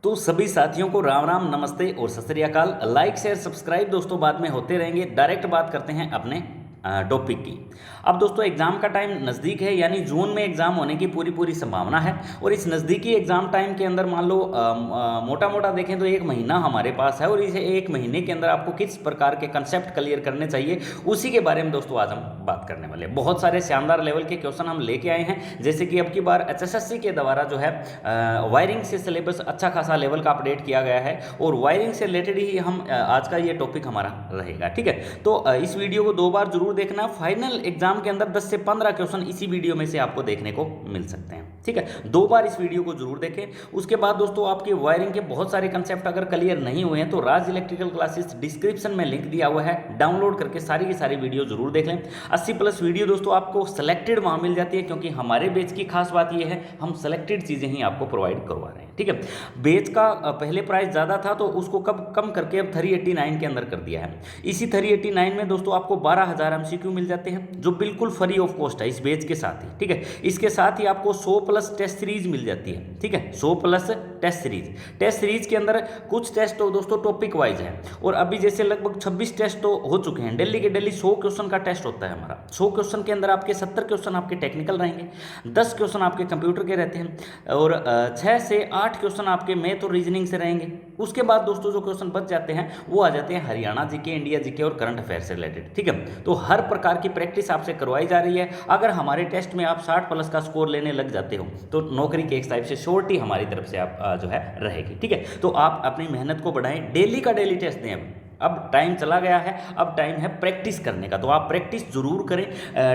तो सभी साथियों को राम राम, नमस्ते और सत श्री अकाल। लाइक शेयर सब्सक्राइब दोस्तों बाद में होते रहेंगे। डायरेक्ट बात करते हैं अपने टॉपिक की। अब दोस्तों एग्ज़ाम का टाइम नज़दीक है, यानी जून में एग्ज़ाम होने की पूरी पूरी संभावना है। और इस नज़दीकी एग्ज़ाम टाइम के अंदर मान लो मोटा मोटा देखें तो एक महीना हमारे पास है, और इस एक महीने के अंदर आपको किस प्रकार के कंसेप्ट क्लियर करने चाहिए उसी के बारे में दोस्तों आज हम बात करने वाले हैं। बहुत सारे शानदार लेवल के क्वेश्चन हम लेके आए हैं, जैसे कि अब की बार एचएसएससी के द्वारा जो है वायरिंग से सिलेबस अच्छा खासा लेवल का अपडेट किया गया है, और वायरिंग से रिलेटेड ही हम आज का ये टॉपिक हमारा रहेगा। ठीक है, तो इस वीडियो को 2 बार जरूर देखना। फाइनल एग्जाम के अंदर 10 से 15 क्वेश्चन इसी वीडियो में से आपको देखने को मिल सकते हैं। ठीक है, 2 बार इस वीडियो को जरूर देखें। उसके बाद दोस्तों आपके वायरिंग के बहुत सारे कंसेप्ट अगर क्लियर नहीं हुए हैं तो राज इलेक्ट्रिकल क्लासेस डिस्क्रिप्शन में लिंक दिया हुआ है, डाउनलोड करके सारी की सारी वीडियो जरूर देख लें। 80+ वीडियो दोस्तों आपको सेलेक्टेड वहां मिल जाती है, क्योंकि हमारे बैच की खास बात यह है हम सेलेक्टेड चीजें ही आपको प्रोवाइड करवा रहे हैं। ठीक है, बैच का पहले प्राइस ज़्यादा था तो उसको कम करके अब 389 के अंदर कर दिया है। इसी 389 में दोस्तों आपको 12,000 MCQ मिल जाते हैं, जो बिल्कुल फ्री ऑफ कॉस्ट है इस बैच के साथ ही। ठीक है, इसके साथ ही आपको 100+ टेस्ट सीरीज मिल जाती है। ठीक है, 100+ टेस्ट सीरीज के अंदर कुछ टेस्ट तो दोस्तों टॉपिक वाइज है, और अभी जैसे लगभग 26 टेस्ट तो हो चुके हैं। डेली के डेली 100 क्वेश्चन का टेस्ट होता है हमारा। 100 क्वेश्चन के अंदर आपके 70 क्वेश्चन आपके टेक्निकल रहेंगे, 10 क्वेश्चन आपके कंप्यूटर के रहते हैं, और 6 से 8 क्वेश्चन आपके मैथ और रीजनिंग से रहेंगे। उसके बाद दोस्तों जो क्वेश्चन बच जाते हैं वो आ जाते हैं हरियाणा जीके, इंडिया जीके और करंट अफेयर से रिलेटेड। ठीक है, तो हर प्रकार की प्रैक्टिस आपसे करवाई जा रही है। अगर हमारे टेस्ट में आप 60+ का स्कोर लेने लग जाते हो तो नौकरी के एक टाइप से श्योरिटी हमारी तरफ से आप जो है रहेगी। ठीक है, तो आप अपनी मेहनत को बढ़ाएं, डेली का डेली टेस्ट दें। अब टाइम चला गया है, अब टाइम है प्रैक्टिस करने का, तो आप प्रैक्टिस जरूर करें।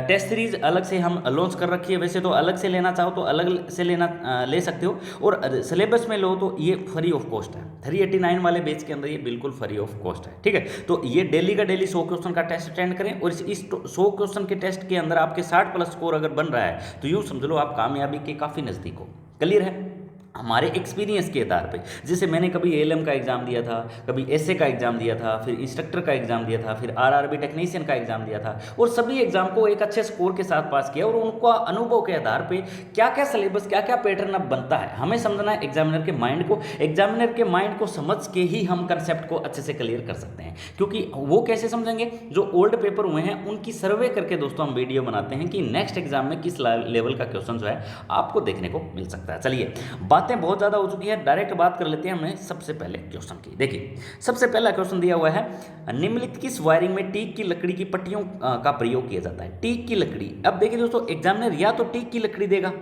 टेस्ट सीरीज अलग से हम लॉन्च कर रखी है, वैसे तो अलग से लेना चाहो तो अलग से ले सकते हो, और सिलेबस में लो तो ये फ्री ऑफ कॉस्ट है। 389 वाले बैच के अंदर ये बिल्कुल फ्री ऑफ कॉस्ट है। ठीक है, तो ये डेली का डेली 100 क्वेश्चन का टेस्ट अटेंड करें, और इस 100 क्वेश्चन के टेस्ट के अंदर आपके 60+ स्कोर अगर बन रहा है तो यूँ समझ लो आप कामयाबी के काफ़ी नज़दीक हो। क्लियर है? हमारे एक्सपीरियंस के आधार पे, जैसे मैंने कभी एएलएम का एग्ज़ाम दिया था, कभी एसए का एग्ज़ाम दिया था, फिर इंस्ट्रक्टर का एग्ज़ाम दिया था, फिर आरआरबी टेक्नीशियन का एग्ज़ाम दिया था, और सभी एग्ज़ाम को एक अच्छे स्कोर के साथ पास किया। और उनका अनुभव के आधार पे क्या क्या सिलेबस, क्या क्या पैटर्न अब बनता है, हमें समझना है एग्जामिनर के माइंड को। एग्जामिनर के माइंड को समझ के ही हम कंसेप्ट को अच्छे से क्लियर कर सकते हैं, क्योंकि वो कैसे समझेंगे, जो ओल्ड पेपर हुए हैं उनकी सर्वे करके दोस्तों हम वीडियो बनाते हैं कि नेक्स्ट एग्जाम में किस लेवल का क्वेश्चन जो है आपको देखने को मिल सकता है। चलिए, बातें बहुत ज़्यादा हो चुकी है, डायरेक्ट बात कर लेते हैं हमने सबसे पहले क्वेश्चन की। देखिए, सबसे पहला क्वेश्चन दिया हुआ है, निम्नलिखित किस वायरिंग में टीक की लकड़ी की पट्टियों का प्रयोग किया जाता है। टीक की लकड़ी, अब देखिए दोस्तों एग्जामिनर या तो टीक की लकड़ी देगा,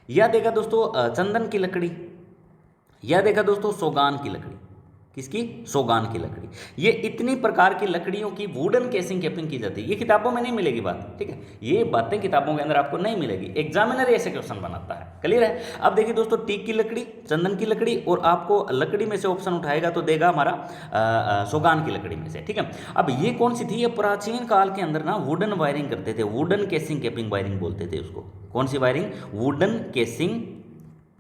या देगा दोस्तों चंदन की लकड़ी, या देगा दोस्तों सोगान की लकड़ी। किसकी? सोगान की लकड़ी। ये इतनी प्रकार की लकड़ियों की वुडन केसिंग कैपिंग की जाती है। ये किताबों में नहीं मिलेगी बात। ठीक है, ये बातें किताबों के अंदर आपको नहीं मिलेगी, एग्जामिनर ऐसे क्वेश्चन बनाता है। क्लियर है? अब देखिए दोस्तों, टीक की लकड़ी, चंदन की लकड़ी, और आपको लकड़ी में से ऑप्शन उठाएगा तो देगा हमारा सोगान की लकड़ी में से। ठीक है, अब ये कौन सी थी? ये प्राचीन काल के अंदर ना वुडन वायरिंग करते थे, वुडन केसिंग कैपिंग वायरिंग बोलते थे उसको। कौन सी wiring? Wooden casing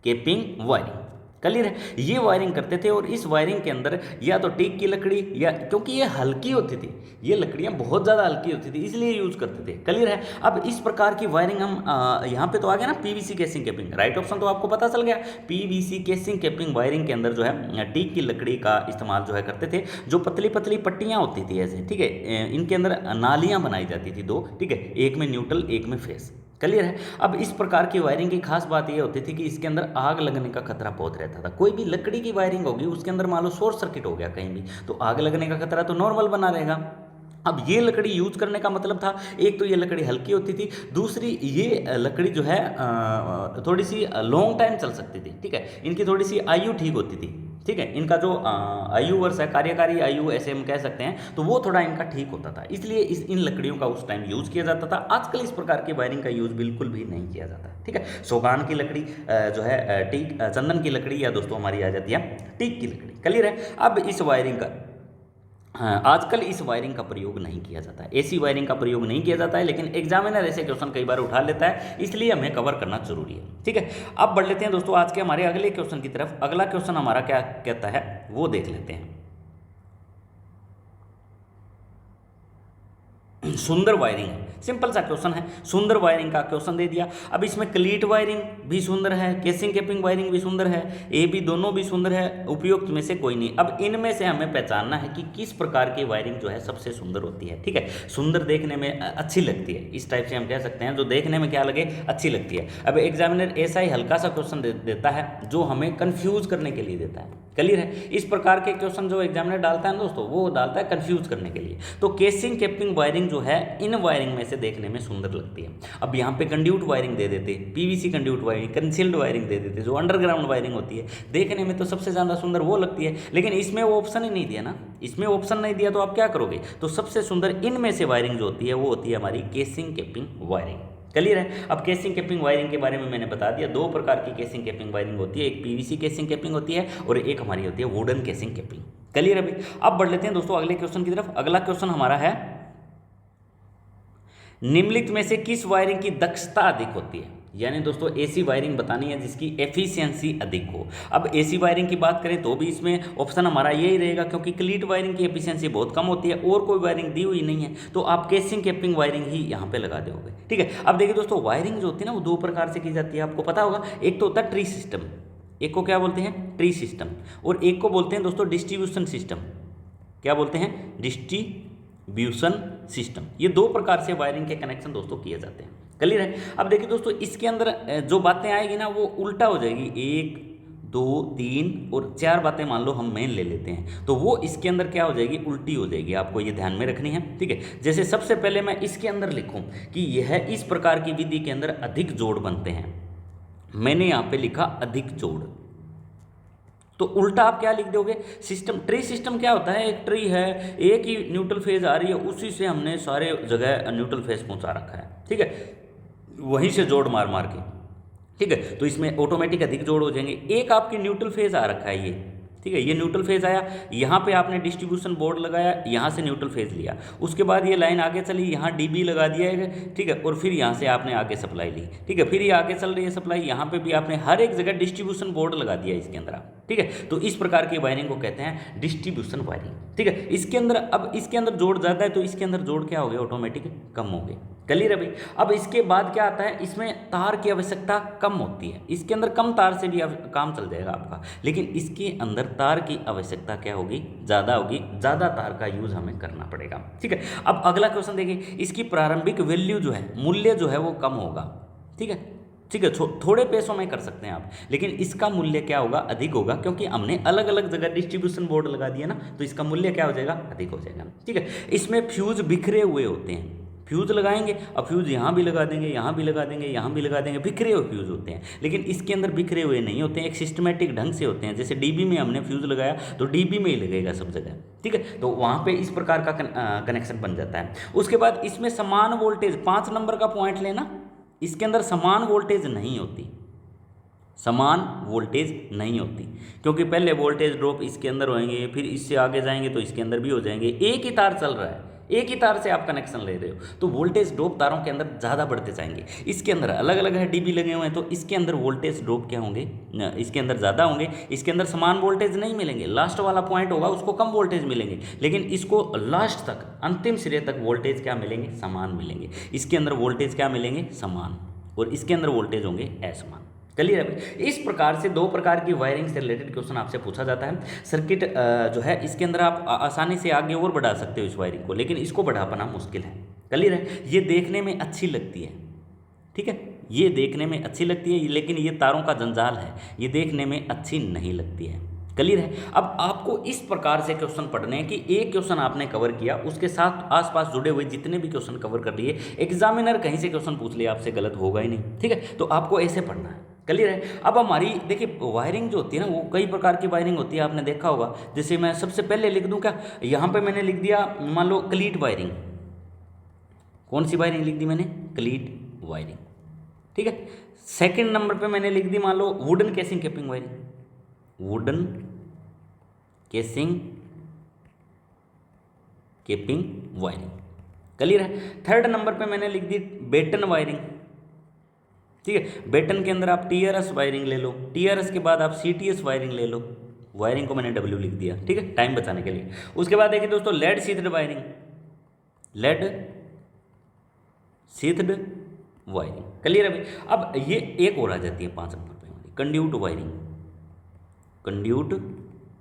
capping wiring. Clear है? ये वायरिंग करते थे, और इस वायरिंग के अंदर या तो टीक की लकड़ी, या क्योंकि ये हल्की होती थी, ये लकड़ियाँ बहुत ज़्यादा हल्की होती थी इसलिए यूज़ करते थे। क्लियर है? अब इस प्रकार की वायरिंग हम यहाँ पे तो आ गया ना PVC casing capping, right option तो आपको पता चल गया। पीवीसी केसिंग कैपिंग वायरिंग के अंदर जो है टीक की लकड़ी का इस्तेमाल जो है करते थे, जो पतली पतली पट्टियाँ होती थी ऐसे। ठीक है, इनके अंदर नालियाँ बनाई जाती थी 2। ठीक है, एक में न्यूट्रल, एक में फेस। क्लियर है? अब इस प्रकार की वायरिंग की खास बात यह होती थी कि इसके अंदर आग लगने का खतरा बहुत रहता था। कोई भी लकड़ी की वायरिंग होगी, उसके अंदर मान लो शॉर्ट सर्किट हो गया कहीं भी, तो आग लगने का खतरा तो नॉर्मल बना रहेगा। अब ये लकड़ी यूज करने का मतलब था, एक तो ये लकड़ी हल्की होती थी, दूसरी ये लकड़ी जो है थोड़ी सी लॉन्ग टाइम चल सकती थी। ठीक है, इनकी थोड़ी सी आयु ठीक होती थी। ठीक है, इनका जो आयु वर्ष है, कार्यकारी आयु ऐसे हम कह सकते हैं, तो वो थोड़ा इनका ठीक होता था, इसलिए इन लकड़ियों का उस टाइम यूज किया जाता था। आजकल इस प्रकार की वायरिंग का यूज बिल्कुल भी नहीं किया जाता। ठीक है, सोगान की लकड़ी जो है टीक, चंदन की लकड़ी, या दोस्तों हमारी आ जाती है टीक की लकड़ी। क्लियर है? अब इस वायरिंग का आजकल इस वायरिंग का प्रयोग नहीं किया जाता है, ऐसी वायरिंग का प्रयोग नहीं किया जाता है, लेकिन एग्जामिनर ऐसे क्वेश्चन कई बार उठा लेता है, इसलिए हमें कवर करना जरूरी है। ठीक है, अब बढ़ लेते हैं दोस्तों आज के हमारे अगले क्वेश्चन की तरफ। अगला क्वेश्चन हमारा क्या कहता है वो देख लेते हैं। सुंदर वायरिंग है, सिंपल सा क्वेश्चन है, सुंदर वायरिंग का क्वेश्चन दे दिया। अब इसमें क्लीट वायरिंग भी सुंदर है, केसिंग कैपिंग वायरिंग भी सुंदर है, ए बी दोनों भी सुंदर है, उपयुक्त में से कोई नहीं। अब इनमें से हमें पहचानना है कि किस प्रकार की वायरिंग जो है सबसे सुंदर होती है। ठीक है, सुंदर देखने में अच्छी लगती है, इस टाइप से हम कह सकते हैं, जो देखने में क्या लगे, अच्छी लगती है। अब एग्जामिनर ऐसा ही हल्का सा क्वेश्चन देता है जो हमें कंफ्यूज करने के लिए देता है। क्लियर है, इस प्रकार के क्वेश्चन जो एग्जामिनर डालता है ना दोस्तों, वो डालता है कंफ्यूज करने के लिए। तो केसिंग कैपिंग वायरिंग जो है इन वायरिंग में से देखने में सुंदर लगती है। अब यहाँ पे कंड्यूट वायरिंग दे देते, PVC conduit wiring, concealed wiring दे देते, जो अंडरग्राउंड वायरिंग होती है, देखने में तो सबसे ज़्यादा सुंदर वो लगती है। लेकिन इसमें वो ऑप्शन ही नहीं दिया ना, इसमें ऑप्शन नहीं दिया तो आप क्या करोगे? तो सबसे सुंदर इनमें से वायरिंग जो होती है वो होती है हमारी केसिंग कैपिंग वायरिंग। क्लियर है। अब केसिंग कैपिंग वायरिंग के बारे में मैंने बता दिया, दो प्रकार की केसिंग कैपिंग वायरिंग होती है, एक पीवीसी केसिंग कैपिंग होती है और एक हमारी होती है वुडन केसिंग कैपिंग। क्लियर है भाई। अब बढ़ लेते हैं दोस्तों अगले क्वेश्चन की तरफ। अगला क्वेश्चन हमारा है, निम्नलिखित में से किस वायरिंग की दक्षता अधिक होती है? यानी दोस्तों ऐसी वायरिंग बतानी है जिसकी एफिशिएंसी अधिक हो। अब ऐसी वायरिंग की बात करें तो भी इसमें ऑप्शन हमारा यही रहेगा, क्योंकि क्लीट वायरिंग की एफिशिएंसी बहुत कम होती है और कोई वायरिंग दी हुई नहीं है, तो आप केसिंग कैपिंग वायरिंग ही यहाँ पे लगा दोगे। ठीक है। अब देखिए दोस्तों, वायरिंग जो होती है ना वो दो प्रकार से की जाती है, आपको पता होगा। एक तो होता है ट्री सिस्टम, एक को क्या बोलते हैं? ट्री सिस्टम, और एक को बोलते हैं दोस्तों डिस्ट्रीब्यूशन सिस्टम। क्या बोलते हैं? Distribution system. ये दो प्रकार से वायरिंग के कनेक्शन दोस्तों किए जाते हैं। क्लियर है। अब देखिए दोस्तों, इसके अंदर जो बातें आएगी ना वो उल्टा हो जाएगी। 1 2 3 और 4 बातें मान लो हम मेन ले लेते हैं, तो वो इसके अंदर क्या हो जाएगी? उल्टी हो जाएगी। आपको ये ध्यान में रखनी है। ठीक है। जैसे सबसे पहले मैं इसके अंदर लिखूं कि यह इस प्रकार की विधि के अंदर अधिक जोड़ बनते हैं, मैंने यहाँ पे लिखा अधिक जोड़, तो उल्टा आप क्या लिख दोगे? सिस्टम, ट्री सिस्टम क्या होता है? एक ट्री है, एक ही न्यूट्रल फेज आ रही है, उसी से हमने सारे जगह न्यूट्रल फेज पहुंचा रखा है। ठीक है, वहीं से जोड़ मार मार के। ठीक है, तो इसमें ऑटोमेटिक अधिक जोड़ हो जाएंगे। एक आपकी न्यूट्रल फेज आ रखा है ये, ठीक है, ये न्यूट्रल फेज आया, यहाँ पे आपने डिस्ट्रीब्यूशन बोर्ड लगाया, यहाँ से न्यूट्रल फेज लिया, उसके बाद ये लाइन आगे चली, यहाँ डीबी लगा दिया है। ठीक है, और फिर यहाँ से आपने आगे सप्लाई ली। ठीक है, फिर ये आगे चल रही है सप्लाई, यहाँ पे भी आपने हर एक जगह डिस्ट्रीब्यूशन बोर्ड लगा दिया इसके अंदर आप। ठीक है, तो इस प्रकार की वायरिंग को कहते हैं डिस्ट्रीब्यूशन वायरिंग। ठीक है, इसके अंदर अब इसके अंदर जोड़ ज़्यादा है तो इसके अंदर जोड़ क्या हो गए? ऑटोमेटिक कम हो गए। क्लियर है भाई। अब इसके बाद क्या आता है? इसमें तार की आवश्यकता कम होती है, इसके अंदर कम तार से भी काम चल जाएगा आपका, लेकिन इसके अंदर तार की आवश्यकता क्या होगी? ज़्यादा होगी, ज़्यादा तार का यूज़ हमें करना पड़ेगा। ठीक है। अब अगला क्वेश्चन देखिए, इसकी प्रारंभिक वैल्यू जो है, मूल्य जो है वो कम होगा। ठीक है, ठीक है, थोड़े पैसों में कर सकते हैं आप, लेकिन इसका मूल्य क्या होगा? अधिक होगा, क्योंकि हमने अलग अलग जगह डिस्ट्रीब्यूशन बोर्ड लगा दिया ना, तो इसका मूल्य क्या हो जाएगा? अधिक हो जाएगा। ठीक है। इसमें फ्यूज बिखरे हुए होते हैं, फ्यूज लगाएंगे, अब फ्यूज यहाँ भी लगा देंगे, यहाँ भी लगा देंगे, यहाँ भी लगा देंगे, बिखरे हुए फ्यूज होते हैं, लेकिन इसके अंदर बिखरे हुए नहीं होते हैं, एक सिस्टमेटिक ढंग से होते हैं। जैसे डीबी में हमने फ्यूज लगाया तो डीबी में ही लगेगा सब जगह। ठीक है, तो वहाँ पे इस प्रकार का कनेक्शन बन जाता है। उसके बाद इसमें समान वोल्टेज, 5 नंबर का पॉइंट लेना, इसके अंदर समान वोल्टेज नहीं होती, समान वोल्टेज नहीं होती, क्योंकि पहले वोल्टेज ड्रॉप इसके अंदर होंगे, फिर इससे आगे जाएंगे तो इसके अंदर भी हो जाएंगे। एक ही तार चल रहा है, एक ही तार से आप कनेक्शन ले रहे हो, तो वोल्टेज ड्रॉप तारों के अंदर ज़्यादा बढ़ते जाएंगे। इसके अंदर अलग अलग है, डीबी लगे हुए हैं, तो इसके अंदर वोल्टेज ड्रॉप क्या होंगे? इसके अंदर ज़्यादा होंगे, इसके अंदर समान वोल्टेज नहीं मिलेंगे। लास्ट वाला पॉइंट होगा उसको कम वोल्टेज मिलेंगे, लेकिन इसको लास्ट तक, अंतिम सिरे तक वोल्टेज क्या मिलेंगे? समान मिलेंगे। इसके अंदर वोल्टेज क्या मिलेंगे? समान, और इसके अंदर वोल्टेज होंगे असमान। क्लियर है। इस प्रकार से दो प्रकार की वायरिंग से रिलेटेड क्वेश्चन आपसे पूछा जाता है। सर्किट जो है इसके अंदर आप आसानी से आगे और बढ़ा सकते हो इस वायरिंग को, लेकिन इसको बढ़ा पाना मुश्किल है। क्लियर है। ये देखने में अच्छी लगती है, ठीक है, ये देखने में अच्छी लगती है, लेकिन ये तारों का जंजाल है, ये देखने में अच्छी नहीं लगती है। क्लियर है। अब आपको इस प्रकार से क्वेश्चन पढ़ने हैं कि एक क्वेश्चन आपने कवर किया, उसके साथ आसपास जुड़े हुए जितने भी क्वेश्चन कवर कर लिए, एग्जामिनर कहीं से क्वेश्चन पूछ लिया आपसे, गलत होगा ही नहीं। ठीक है, तो आपको ऐसे पढ़ना है। क्लियर है। अब हमारी देखिए वायरिंग जो होती है ना, वो कई प्रकार की वायरिंग होती है, आपने देखा होगा। जैसे मैं सबसे पहले लिख दूं क्या, यहाँ पे मैंने लिख दिया मान लो क्लीट वायरिंग। कौन सी वायरिंग लिख दी मैंने? Cleat wiring. ठीक है। सेकंड नंबर पे मैंने लिख दी मान लो wooden casing capping wiring, wooden casing capping wiring. Clear है। थर्ड नंबर पे मैंने लिख दी बेटन वायरिंग। ठीक है, बेटन के अंदर आप टीआरएस वायरिंग ले लो, टीआरएस के बाद आप सीटीएस वायरिंग ले लो। वायरिंग को मैंने डब्ल्यू लिख दिया, ठीक है, टाइम बचाने के लिए। उसके बाद देखिए दोस्तों lead sheathed wiring, lead sheathed wiring. Clear है भाई। अब ये एक और आ जाती है 5 नंबर पे वाली, कंड्यूट वायरिंग। कंड्यूट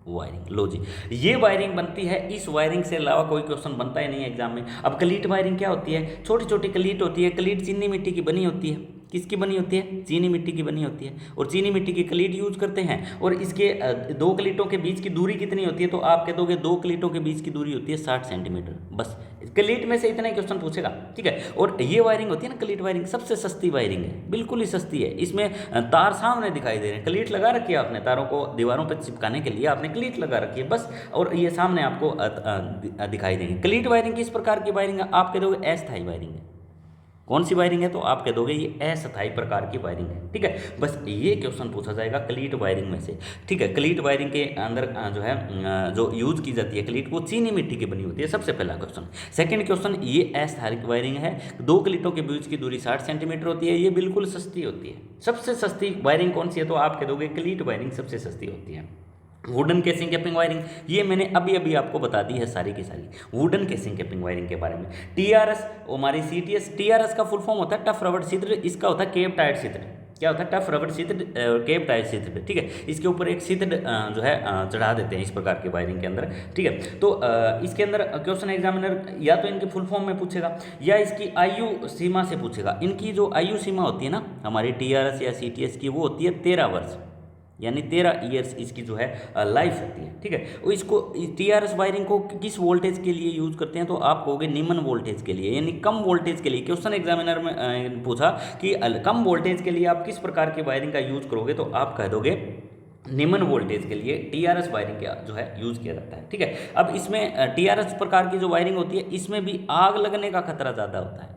वायरिंग, लो जी, ये वायरिंग बनती है। इस वायरिंग से अलावा कोई क्वेश्चन बनता ही नहीं है एग्जाम में। अब क्लीट वायरिंग क्या होती है? छोटी छोटी क्लीट होती है। क्लीट चीनी मिट्टी की बनी होती है। किसकी बनी होती है? चीनी मिट्टी की बनी होती है। और चीनी मिट्टी की क्लीट यूज करते हैं। और इसके दो क्लीटों के बीच की दूरी कितनी होती है? तो आप कह दोगे दो क्लीटों के बीच की दूरी होती है 60 सेंटीमीटर। बस क्लीट में से इतना ही क्वेश्चन पूछेगा, ठीक है। और ये वायरिंग होती है ना क्लीट वायरिंग, सबसे सस्ती वायरिंग है, बिल्कुल ही सस्ती है। इसमें तार सामने दिखाई दे रहे हैं, क्लीट लगा रखी है आपने, तारों को दीवारों पर चिपकाने के लिए आपने क्लीट लगा रखी है बस, और ये सामने आपको दिखाई देंगे। क्लीट वायरिंग किस प्रकार की वायरिंग है? आप कह दोगे अस्थायी वायरिंग है। कौन सी वायरिंग है? तो आप कह दोगे ये अस्थायी प्रकार की वायरिंग है, ठीक है। बस ये क्वेश्चन पूछा जाएगा क्लीट वायरिंग में से, ठीक है। क्लीट वायरिंग के अंदर जो है जो यूज की जाती है क्लीट, वो चीनी मिट्टी की बनी होती है, सबसे पहला क्वेश्चन। सेकंड क्वेश्चन, ये अस्थायी वायरिंग है, दो क्लीटों के बीच की दूरी 60 सेंटीमीटर होती है, ये बिल्कुल सस्ती होती है। सबसे सस्ती वायरिंग कौन सी है? तो आप कह दोगे क्लीट वायरिंग सबसे सस्ती होती है। वुडन केसिंग कैपिंग वायरिंग, ये मैंने अभी अभी आपको बता दी है सारी की सारी वुडन केसिंग कैपिंग वायरिंग के बारे में। टीआरएस, हमारी सीटीएस, टीआरएस का फुल फॉर्म होता है टफ रबड़ शीथड, इसका होता है केप टायर्ड शीथड। क्या होता है? टफ रबड़ शीथड, केप टायर्ड शीथड, ठीक है। इसके ऊपर एक शीथड जो है चढ़ा देते हैं इस प्रकार के वायरिंग के अंदर, ठीक है। तो इसके अंदर क्वेश्चन एग्जामिनर या तो इनके फुल फॉर्म में पूछेगा या इसकी आयु सीमा से पूछेगा। इनकी जो आयु सीमा होती है ना हमारी टीआरएस या सीटीएस की, वो होती है 13 वर्ष, यानी 13 ईयर्स इसकी जो है लाइफ होती है, ठीक है। और इसको टीआरएस वायरिंग को किस वोल्टेज के लिए यूज करते हैं? तो आप कहोगे निम्न वोल्टेज के लिए, यानी कम वोल्टेज के लिए। क्वेश्चन एग्जामिनर में पूछा कि कम वोल्टेज के लिए आप किस प्रकार की वायरिंग का यूज करोगे? तो आप कह दोगे निम्न वोल्टेज के लिए टीआरएस वायरिंग का जो है यूज किया जाता है, ठीक है। अब इसमें टीआरएस प्रकार की जो वायरिंग होती है, इसमें भी आग लगने का खतरा ज़्यादा होता है।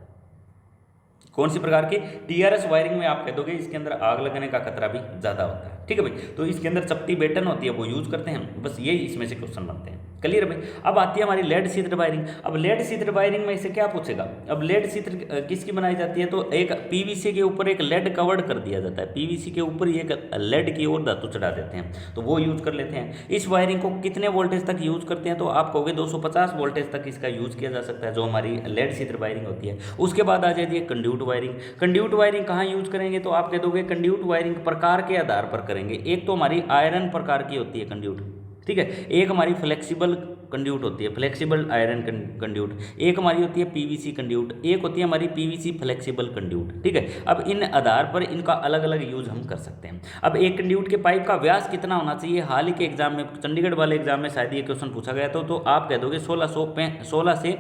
कौन सी प्रकार की? टीआरएस वायरिंग में आप कह दोगे इसके अंदर आग लगने का खतरा भी ज़्यादा होता है, ठीक है भाई। तो इसके अंदर चपटी बेटन होती है, वो यूज करते हैं, बस यही इसमें से क्वेश्चन बनते हैं। क्लियर भाई। अब आती है हमारी लेड शीथड वायरिंग। अब लेड शीथड वायरिंग में इसे क्या पूछेगा? अब लेड शीथड किसकी बनाई जाती है? तो एक पीवीसी के ऊपर एक लेड कवर्ड कर दिया जाता है, पीवीसी के ऊपर एक लेड की ओर धातु चढ़ा देते हैं, तो वो यूज कर लेते हैं। इस वायरिंग को कितने वोल्टेज तक यूज करते हैं? तो आप कहोगे 250 वोल्टेज तक इसका यूज किया जा सकता है, जो हमारी लेड शीथड वायरिंग होती है। उसके बाद आ जाती है कंड्यूट वायरिंग। कंड्यूट वायरिंग कहाँ यूज करेंगे? तो आप कह दोगे कंड्यूट वायरिंग प्रकार के आधार पर करेंगे। एक तो हमारी आयरन प्रकार की होती है कंड्यूट, ठीक है। एक हमारी फ्लेक्सिबल कंड्यूट होती है, फ्लेक्सिबल आयरन कंड्यूट। एक हमारी होती है पीवीसी कंड्यूट, एक होती है हमारी पीवीसी फ्लेक्सिबल कंड्यूट, ठीक है। अब इन आधार पर इनका अलग अलग यूज हम कर सकते हैं। अब एक कंड्यूट के पाइप का व्यास कितना होना चाहिए? हाल ही के एग्जाम में, चंडीगढ़ वाले एग्जाम में शायद ये क्वेश्चन पूछा गया था, तो आप कह दोगे 16 से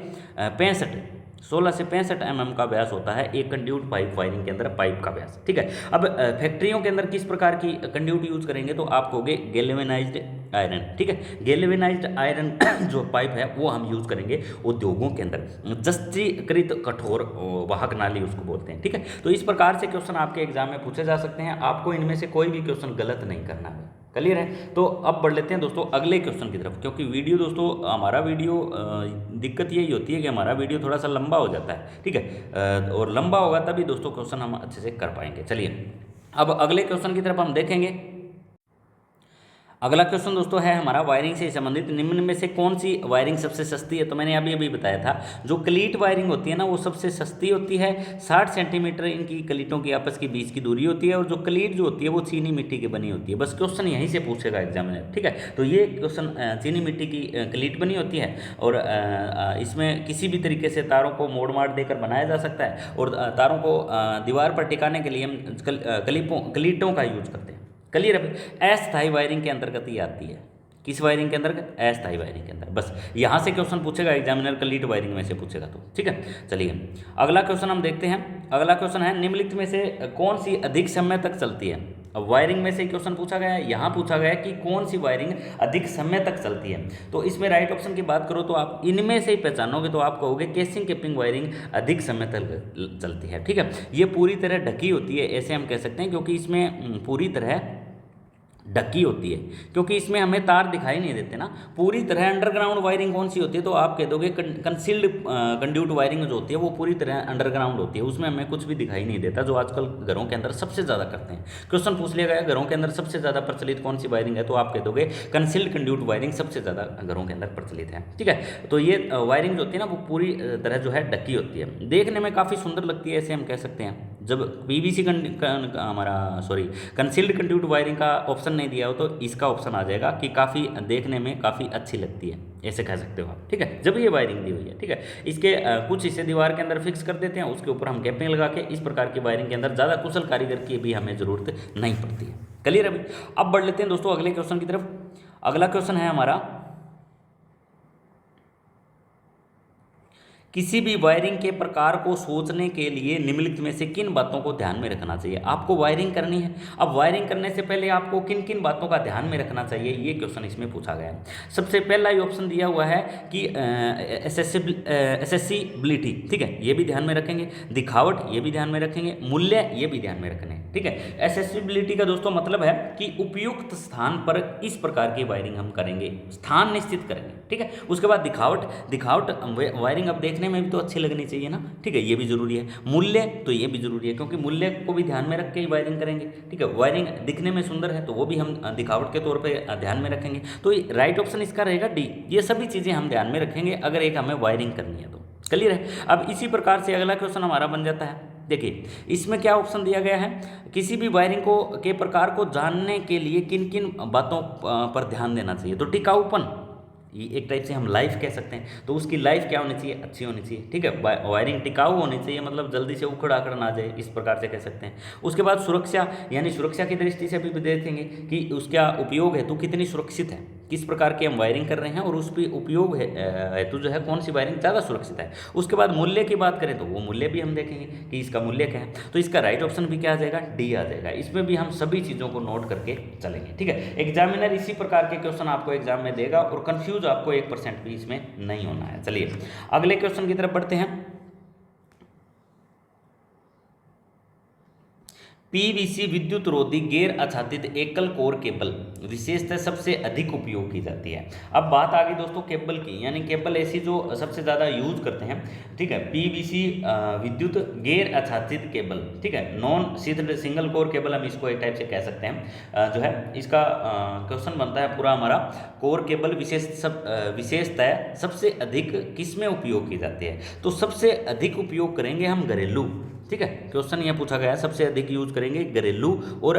65 mm का व्यास होता है एक कंड्यूट पाइप वायरिंग के अंदर, पाइप का व्यास, ठीक है। अब फैक्ट्रियों के अंदर किस प्रकार की कंड्यूट यूज करेंगे? तो आप कहोगे गैल्वेनाइज्ड आयरन, ठीक है। गैल्वेनाइज्ड आयरन जो पाइप है वो हम यूज करेंगे उद्योगों के अंदर, जस्तीकृत कठोर वाहक नाली उसको बोलते हैं, ठीक है। तो इस प्रकार से क्वेश्चन आपके एग्जाम में पूछे जा सकते हैं, आपको इनमें से कोई भी क्वेश्चन गलत नहीं करना है। क्लियर है। तो अब बढ़ लेते हैं दोस्तों अगले क्वेश्चन की तरफ, क्योंकि वीडियो दोस्तों हमारा वीडियो दिक्कत यही होती है कि हमारा वीडियो थोड़ा सा लंबा हो जाता है, ठीक है। और लंबा होगा तभी दोस्तों क्वेश्चन हम अच्छे से कर पाएंगे। चलिए अब अगले क्वेश्चन की तरफ हम देखेंगे। अगला क्वेश्चन दोस्तों है हमारा वायरिंग से संबंधित, निम्न में से कौन सी वायरिंग सबसे सस्ती है? तो मैंने अभी अभी बताया था, जो क्लीट वायरिंग होती है ना वो सबसे सस्ती होती है। 60 सेंटीमीटर इनकी क्लीटों की आपस के बीच की दूरी होती है, और जो क्लीट जो होती है वो चीनी मिट्टी की बनी होती है। बस क्वेश्चन यहीं से पूछेगा एग्जामिनर, ठीक है। तो ये क्वेश्चन चीनी मिट्टी की क्लीट बनी होती है, और इसमें किसी भी तरीके से तारों को मोड़ माड़ देकर बनाया जा सकता है, और तारों को दीवार पर टिकाने के लिए हम क्लीटों का यूज करते हैं। क्लियर है। अस्थायी वायरिंग के अंतर्गत ही आती है। किस वायरिंग के अंतर्गत? अस्थायी वायरिंग के अंदर। बस यहाँ से क्वेश्चन पूछेगा एग्जामिनर, क्लीट वायरिंग में से पूछेगा तो, ठीक है। चलिए अगला क्वेश्चन हम देखते हैं। अगला क्वेश्चन है निम्नलिखित में से कौन सी अधिक समय तक चलती है? अब वायरिंग में से क्वेश्चन पूछा गया है, यहाँ पूछा गया है कि कौन सी वायरिंग अधिक समय तक चलती है। तो इसमें राइट ऑप्शन की बात करो तो आप इनमें से ही पहचानोगे, तो आप कहोगे केसिंग कैपिंग वायरिंग अधिक समय तक चलती है, ठीक है। ये पूरी तरह ढकी होती है, ऐसे हम कह सकते हैं, क्योंकि इसमें पूरी तरह ढकी होती है, क्योंकि इसमें हमें तार दिखाई नहीं देते ना। पूरी तरह अंडरग्राउंड वायरिंग कौन सी होती है, तो आप कह दोगे कंसील्ड कंड्यूट वायरिंग जो होती है वो पूरी तरह अंडरग्राउंड होती है, उसमें हमें कुछ भी दिखाई नहीं देता, जो आजकल घरों के अंदर सबसे ज़्यादा करते हैं। क्वेश्चन पूछ लिया गया घरों के अंदर सबसे ज़्यादा प्रचलित कौन सी वायरिंग है, तो आप कह दोगे कंसील्ड कंड्यूट वायरिंग सबसे ज़्यादा घरों के अंदर प्रचलित है। ठीक है, तो ये वायरिंग जो होती है ना वो पूरी तरह जो है ढकी होती है, देखने में काफ़ी सुंदर लगती है, ऐसे हम कह सकते हैं। जब पीवीसी हमारा सॉरी कंसील्ड कंड्यूट वायरिंग का ऑप्शन नहीं दिया हो तो इसका ऑप्शन आ जाएगा कि काफ़ी देखने में काफ़ी अच्छी लगती है, ऐसे कह सकते हो आप। ठीक है, जब ये वायरिंग दी हुई है, ठीक है, इसके कुछ हिस्से दीवार के अंदर फिक्स कर देते हैं, उसके ऊपर हम कैपिंग लगा के, इस प्रकार की वायरिंग के अंदर ज़्यादा कुशल कारीगर की भी हमें ज़रूरत नहीं पड़ती है। क्लियर अभी। अब बढ़ लेते हैं दोस्तों अगले क्वेश्चन की तरफ। अगला क्वेश्चन है हमारा, किसी भी वायरिंग के प्रकार को सोचने के लिए निम्नलिखित में से किन बातों को ध्यान में रखना चाहिए। आपको वायरिंग करनी है, अब वायरिंग करने से पहले आपको किन किन बातों का ध्यान में रखना चाहिए, ये क्वेश्चन इसमें पूछा गया है। सबसे पहला ये ऑप्शन दिया हुआ है कि एसेसिबिलिटी, ठीक है, ये भी ध्यान में रखेंगे। दिखावट, ये भी ध्यान में रखेंगे। मूल्य, ये भी ध्यान में रखने हैं। ठीक है, एसेसिबिलिटी का दोस्तों मतलब है कि उपयुक्त स्थान पर इस प्रकार की वायरिंग हम करेंगे, स्थान निश्चित करेंगे। ठीक है, उसके बाद दिखावट, वायरिंग अब देखने में भी तो अच्छी लगनी चाहिए ना। ठीक है, ये भी जरूरी है। मूल्य, तो ये भी जरूरी है, क्योंकि मूल्य को भी ध्यान में रख के ही वायरिंग करेंगे। ठीक है, वायरिंग दिखने में सुंदर है तो वो भी हम दिखावट के तौर पे ध्यान में रखेंगे। तो राइट ऑप्शन इसका रहेगा डी। ये सभी चीज़ें हम ध्यान में रखेंगे अगर एक हमें वायरिंग करनी है तो। क्लियर है। अब इसी प्रकार से अगला क्वेश्चन हमारा बन जाता है। देखिए इसमें क्या ऑप्शन दिया गया है, किसी भी वायरिंग को के प्रकार को जानने के लिए किन किन बातों पर ध्यान देना चाहिए। तो टिकाऊपन, ये एक टाइप से हम लाइफ कह सकते हैं, तो उसकी लाइफ क्या होनी चाहिए, अच्छी होनी चाहिए। ठीक है, वायरिंग टिकाऊ होनी चाहिए, मतलब जल्दी से उखड़ आकर ना जाए, इस प्रकार से कह सकते हैं। उसके बाद सुरक्षा, यानी सुरक्षा की दृष्टि से भी देखेंगे कि उसका उपयोग है तो कितनी सुरक्षित है, किस प्रकार की हम वायरिंग कर रहे हैं और उस पर उपयोग है तो जो है कौन सी वायरिंग ज़्यादा सुरक्षित है। उसके बाद मूल्य की बात करें तो वो मूल्य भी हम देखेंगे कि इसका मूल्य क्या है। तो इसका राइट ऑप्शन भी क्या आ जाएगा, डी आ जाएगा। इसमें भी हम सभी चीज़ों को नोट करके चलेंगे। ठीक है, एग्जामिनर इसी प्रकार के क्वेश्चन आपको एग्जाम में देगा और कंफ्यूज आपको 1% भी इसमें नहीं होना है। चलिए अगले क्वेश्चन की तरफ बढ़ते हैं। पीवीसी विद्युत रोधी गैर आच्छादित एकल कोर केबल विशेषतः सबसे अधिक उपयोग की जाती है। अब बात आ गई दोस्तों केबल की, यानी केबल ऐसी जो सबसे ज़्यादा यूज करते हैं। ठीक है, पीवीसी विद्युत गैर आच्छादित केबल, ठीक है, नॉन शीथड सिंगल कोर केबल हम इसको एक टाइप से कह सकते हैं। जो है इसका क्वेश्चन बनता है पूरा हमारा, कोर केबल विशेषतः सबसे अधिक किसमें उपयोग की जाती है। तो सबसे अधिक उपयोग करेंगे हम घरेलू। ठीक है, क्वेश्चन यह पूछा गया है सबसे अधिक यूज करेंगे घरेलू और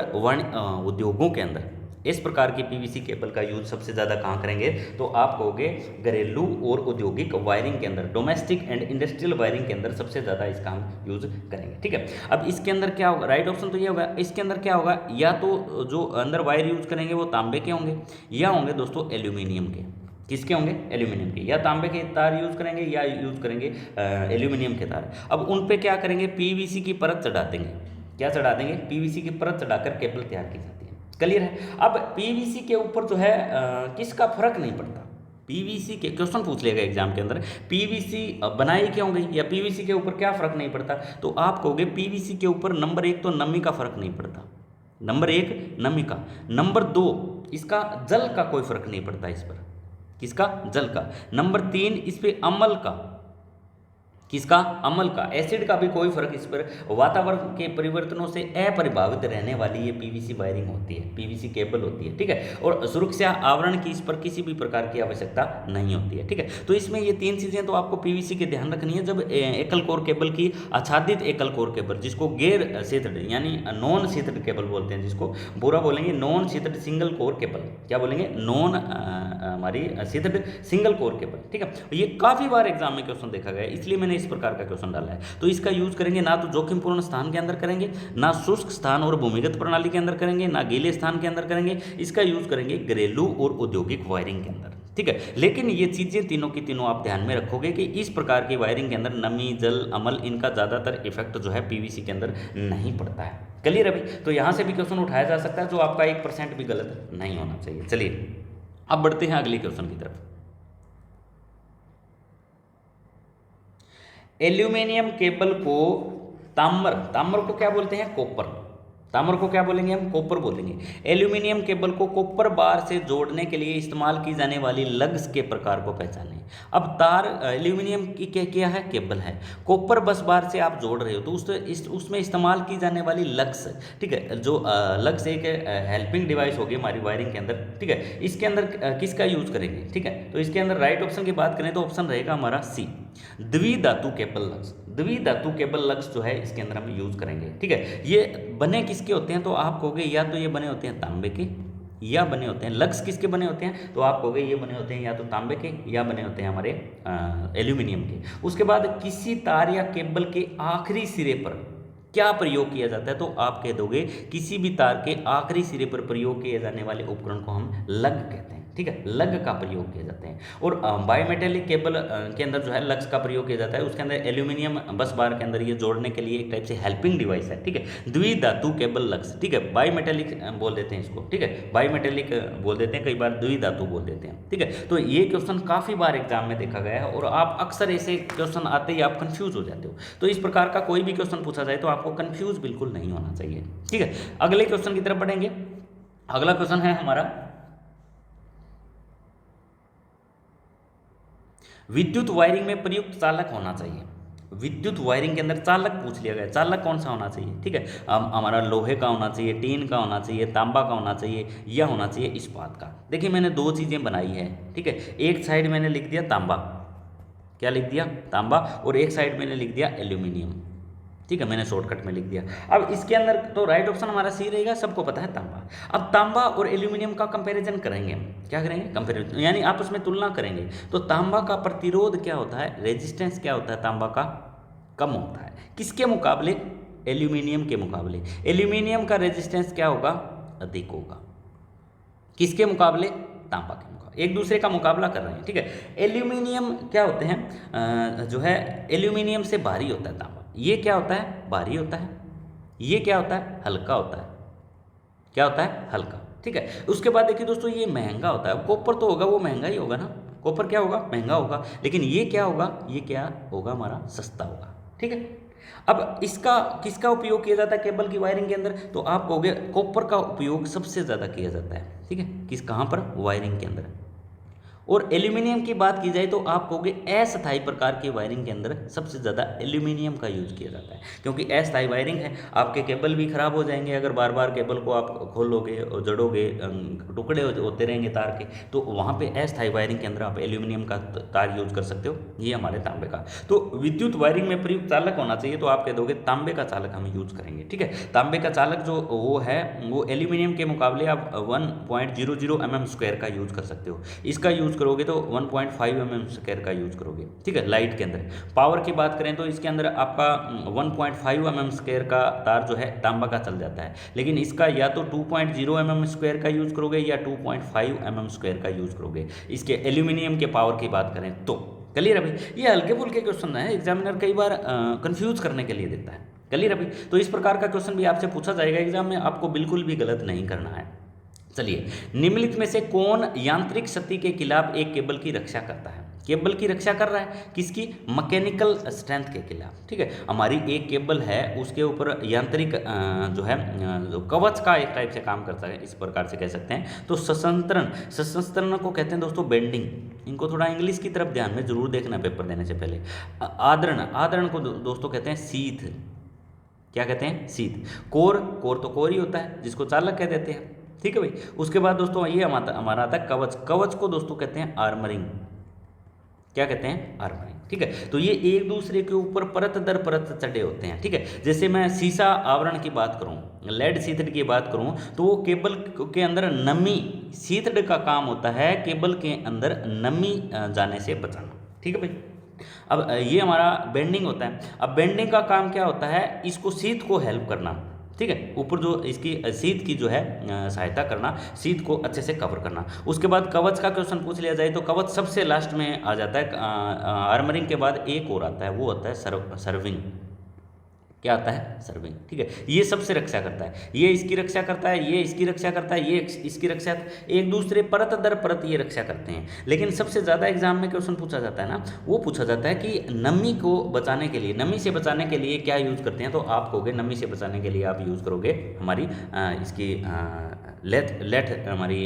उद्योगों के अंदर। इस प्रकार की पीवीसी केबल का यूज सबसे ज़्यादा कहाँ करेंगे, तो आप कहोगे घरेलू और औद्योगिक वायरिंग के अंदर, डोमेस्टिक एंड इंडस्ट्रियल वायरिंग के अंदर सबसे ज़्यादा इसका हम यूज करेंगे। ठीक है, अब इसके अंदर क्या होगा, राइट ऑप्शन तो ये होगा। इसके अंदर क्या होगा, या तो जो अंदर वायर यूज करेंगे वो तांबे के होंगे या होंगे दोस्तों एल्यूमिनियम के। किसके होंगे, एल्यूमिनियम के, या तांबे के तार यूज करेंगे या यूज करेंगे एल्यूमिनियम के तार। अब उन पे क्या करेंगे, पीवीसी की परत चढ़ा देंगे। क्या चढ़ा देंगे, पीवीसी की परत चढ़ाकर केबल तैयार की जाती है। क्लियर है। अब पीवीसी के ऊपर जो है किसका फर्क नहीं पड़ता। पीवीसी के क्वेश्चन पूछ लेगा एग्जाम के अंदर, पीवीसी बनाई क्यों गई या पीवीसी के ऊपर क्या फर्क नहीं पड़ता, तो आप कहोगे पीवीसी के ऊपर नंबर 1 तो नमी का फर्क नहीं पड़ता, नंबर 1 नमी का, नंबर 2 इसका जल का कोई फर्क नहीं पड़ता इस पर, किसका, जल का, नंबर 3 इस पे अम्ल का, किसका, अम्ल का, एसिड का भी कोई फर्क इस पर, वातावरण के परिवर्तनों से अप्रभावित रहने वाली ये पीवीसी वायरिंग होती है, पीवीसी केबल होती है। ठीक है, और सुरक्षा आवरण की इस पर किसी भी प्रकार की आवश्यकता नहीं होती है। ठीक है, तो इसमें ये 3 चीज़ें तो आपको पीवीसी के ध्यान रखनी है। जब एकल कोर केबल की आच्छादित एकल कोर केबल, जिसको गैर शीथड यानी नॉन शीथड केबल बोलते हैं, जिसको पूरा बोलेंगे नॉन शीथड सिंगल कोर केबल, क्या बोलेंगे, नॉन हमारी शीथड सिंगल कोर केबल। ठीक है, ये काफ़ी बार एग्जाम में क्वेश्चन देखा गया है, इसलिए मैंने इस प्रकार का क्वेश्चन डाला है। तो इसका यूज करेंगे ना तो जोखिमपूर्ण स्थान के अंदर करेंगे, ना शुष्क स्थान और भूमिगत प्रणाली के अंदर करेंगे, ना गीले स्थान के अंदर करेंगे। इसका यूज करेंगे घरेलू और औद्योगिक वायरिंग के अंदर। ठीक है, लेकिन ये चीजें तीनों की तीनों आप ध्यान में रखोगे कि इस प्रकार की वायरिंग के अंदर नमी, जल, अमल, इनका ज्यादातर इफेक्ट जो है पीवीसी के अंदर नहीं पड़ता है। क्लियर अभी, तो यहां से भी क्वेश्चन उठाया जा सकता है जो आपका 1% भी गलत नहीं होना चाहिए। चलिए अब बढ़ते हैं अगले क्वेश्चन की तरफ। एल्यूमिनियम केबल को ताम्र को क्या बोलते हैं, कॉपर। तांबर को क्या बोलेंगे हम? कॉपर बोलेंगे। एल्यूमिनियम केबल को कॉपर बार से जोड़ने के लिए इस्तेमाल की जाने वाली लग्स के प्रकार को पहचानें। अब तार एल्यूमिनियम की क्या है? केबल है। कॉपर बस बार से आप जोड़ रहे हो तो उसमें इस्तेमाल की जाने वाली लग्स, ठीक है, जो लग्स एक हेल्पिंग डिवाइस होगी हमारी वायरिंग के अंदर, ठीक है, इसके अंदर किसका यूज करेंगे? ठीक है, तो इसके अंदर राइट ऑप्शन की बात करें तो ऑप्शन रहेगा हमारा सी, द्विधातु केबल लग्स। द्विधातु केबल लग्स जो है इसके अंदर हम यूज करेंगे, ठीक है। ये बने किसके होते हैं? तो आप कहोगे या तो ये बने होते हैं तांबे के, या बने होते हैं, लग्स किसके बने होते हैं? तो आप कहोगे ये बने होते हैं या तो तांबे के या बने होते हैं हमारे एल्यूमिनियम के। उसके बाद किसी तार या केबल के आखिरी सिरे पर क्या प्रयोग किया जाता है? तो आप कह दोगे किसी भी तार के आखिरी सिरे पर प्रयोग किए जाने वाले उपकरण को हम लग कहते हैं, ठीक है, लग का प्रयोग किया जाता है। और बायोमेटेलिक केबल के अंदर जो है लग्स का प्रयोग किया जाता है, उसके अंदर एल्यूमिनियम बस बार के अंदर ये जोड़ने के लिए एक टाइप से हेल्पिंग डिवाइस है, ठीक है, द्विधातु केबल लग्स, ठीक है, बायोमेटेलिक बोल देते हैं इसको, ठीक है, बायोमेटेलिक बोल देते हैं, कई बार द्विधातु बोल देते हैं, ठीक है। तो ये क्वेश्चन काफ़ी बार एग्जाम में देखा गया है और आप अक्सर ऐसे क्वेश्चन आते ही आप कन्फ्यूज हो जाते हो। तो इस प्रकार का कोई भी क्वेश्चन पूछा जाए तो आपको कन्फ्यूज बिल्कुल नहीं होना चाहिए, ठीक है। अगले क्वेश्चन की तरफ बढ़ेंगे। अगला क्वेश्चन है हमारा, विद्युत वायरिंग में प्रयुक्त चालक होना चाहिए। विद्युत वायरिंग के अंदर चालक पूछ लिया गया, चालक कौन सा होना चाहिए? ठीक है, हमारा लोहे का होना चाहिए, टीन का होना चाहिए, तांबा का होना चाहिए, या होना चाहिए इस्पात का। देखिए मैंने दो चीज़ें बनाई है, ठीक है, एक साइड मैंने लिख दिया तांबा, क्या लिख दिया? तांबा, और एक साइड मैंने लिख दिया एल्यूमिनियम, ठीक है, मैंने शॉर्टकट में लिख दिया। अब इसके अंदर तो राइट ऑप्शन हमारा सी रहेगा, सबको पता है तांबा। अब तांबा और एल्यूमिनियम का कंपैरिजन करेंगे हम, क्या करेंगे? कंपैरिजन, यानी आपस में तुलना करेंगे। तो तांबा का प्रतिरोध क्या होता है? रेजिस्टेंस क्या होता है? तांबा का कम होता है, किसके मुकाबले? एल्यूमिनियम के मुकाबले। एल्यूमिनियम का रेजिस्टेंस क्या होगा? अधिक होगा, किसके मुकाबले? तांबा के मुकाबले, एक दूसरे का मुकाबला कर रहे हैं, ठीक है। एल्यूमिनियम क्या होते हैं, जो है एल्यूमिनियम से भारी होता है तांबा। ये क्या होता है? भारी होता है। ये क्या होता है? हल्का होता है। क्या होता है? हल्का, ठीक है। उसके बाद देखिए दोस्तों, ये महंगा होता है। कॉपर तो होगा, वो महंगा ही होगा ना, कॉपर क्या होगा? महंगा होगा। लेकिन ये क्या होगा? ये क्या होगा? हमारा सस्ता होगा, ठीक है। अब इसका किसका उपयोग किया जाता है केबल की वायरिंग के अंदर? तो आप कहोगे कॉपर का उपयोग सबसे ज़्यादा किया जाता है, ठीक है, किस कहाँ पर? वायरिंग के अंदर। और एल्यूमिनियम की बात की जाए तो आप कहोगे अस्थायी प्रकार की वायरिंग के अंदर सबसे ज़्यादा एल्यूमिनियम का यूज़ किया जाता है, क्योंकि अस्थायी वायरिंग है, आपके केबल भी खराब हो जाएंगे अगर बार बार केबल को आप खोलोगे और जड़ोगे, टुकड़े होते रहेंगे तार के, तो वहाँ पे अस्थायी वायरिंग के अंदर आप एल्यूमिनियम का तार यूज कर सकते हो। ये हमारे तांबे का। तो विद्युत वायरिंग में प्रयुक्त चालक होना चाहिए, तो आप कह दोगे तांबे का चालक हम यूज करेंगे, ठीक है। तांबे का चालक जो वो है वो एल्यूमिनियम के मुकाबले आप 1.00 mm² का यूज कर सकते हो। इसका यूज करोगे तो 1.5 mm² का यूज करोगे, ठीक है। लाइट के अंदर पावर की बात करें तो इसके अंदर आपका 1.5 mm² का तार जो है तांबा का चल जाता है, लेकिन इसका या तो 2.0 mm² का यूज करोगे या 2.5 mm² का यूज करोगे। इसके एल्यूमिनियम के पावर की बात करें तो। क्लियर है भाई? ये हल्के फुल्के क्वेश्चन है, एग्जामिनर कई बार कंफ्यूज करने के लिए देता है। क्लियर है भाई? तो इस प्रकार का क्वेश्चन भी आपसे पूछा जाएगा एग्जाम में, आपको बिल्कुल भी गलत नहीं करना है। चलिए, निम्नलिखित में से कौन यांत्रिक क्षति के खिलाफ एक केबल की रक्षा करता है? केबल की रक्षा कर रहा है किसकी? मैकेनिकल स्ट्रेंथ के खिलाफ, ठीक है। हमारी एक केबल है, उसके ऊपर यांत्रिक जो है जो कवच का एक टाइप से काम करता है, इस प्रकार से कह सकते हैं। तो सशस्त्रण को कहते हैं दोस्तों बेंडिंग। इनको थोड़ा इंग्लिश की तरफ ध्यान में जरूर देखना पेपर देने से पहले। आदरण को दोस्तों कहते हैं सीथ। क्या कहते हैं? सीथ। कोर तो कोर ही होता है जिसको चालक कह देते हैं, ठीक है भाई। उसके बाद दोस्तों ये हमारा आता है कवच। कवच को दोस्तों कहते हैं आर्मरिंग। क्या कहते हैं? आर्मरिंग, ठीक है। तो ये एक दूसरे के ऊपर परत दर परत चढ़े होते हैं, ठीक है। जैसे मैं शीशा आवरण की बात करूं, लेड शीथड की बात करूं, तो वो केबल के अंदर नमी, शीथड का काम होता है केबल के अंदर नमी जाने से बचाना, ठीक है भाई। अब ये हमारा बेंडिंग होता है। अब बेंडिंग का काम क्या होता है? इसको शीत को हेल्प करना, ठीक है, ऊपर जो इसकी शीत की जो है सहायता करना, शीत को अच्छे से कवर करना। उसके बाद कवच का क्वेश्चन पूछ लिया जाए तो कवच सबसे लास्ट में आ जाता है। आर्मरिंग के बाद एक और आता है, वो होता है सर्विंग। क्या आता है? सर्विंग। ठीक है, ये सबसे रक्षा करता है, ये इसकी रक्षा करता है, ये इसकी रक्षा करता है, ये इसकी रक्षा, एक दूसरे परत दर परत ये रक्षा करते हैं। लेकिन सबसे ज़्यादा एग्जाम में क्वेश्चन पूछा जाता है ना, वो पूछा जाता है कि नमी को बचाने के लिए, नमी से बचाने के लिए क्या यूज़ करते हैं? तो आप कहोगे नमी से बचाने के लिए आप यूज़ करोगे हमारी इसकी लेथ हमारी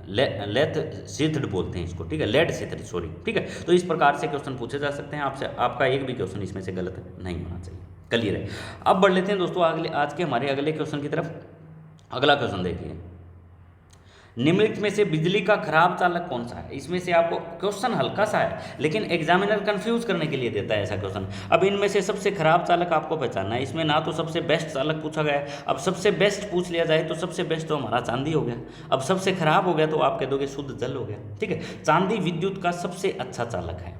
लेथ शीथड बोलते हैं इसको। ठीक है, लेड शीथड, सॉरी। ठीक है, तो इस प्रकार से क्वेश्चन पूछे जा सकते हैं आपसे, आपका एक भी क्वेश्चन इसमें से गलत नहीं होना चाहिए। क्लियर है? अब बढ़ लेते हैं दोस्तों अगले, आज के हमारे अगले क्वेश्चन की तरफ। अगला क्वेश्चन देखिए, निम्नलिखित में से बिजली का खराब चालक कौन सा है? इसमें से आपको क्वेश्चन हल्का सा है लेकिन एग्जामिनर कंफ्यूज करने के लिए देता है ऐसा क्वेश्चन। अब इनमें से सबसे खराब चालक आपको पहचानना है। इसमें ना तो सबसे बेस्ट चालक पूछा गया है, अब सबसे बेस्ट पूछ लिया जाए तो सबसे बेस्ट तो हमारा चांदी हो गया, अब सबसे खराब हो गया तो आप कह दोगे शुद्ध जल हो गया। ठीक है, चांदी विद्युत का सबसे अच्छा चालक है,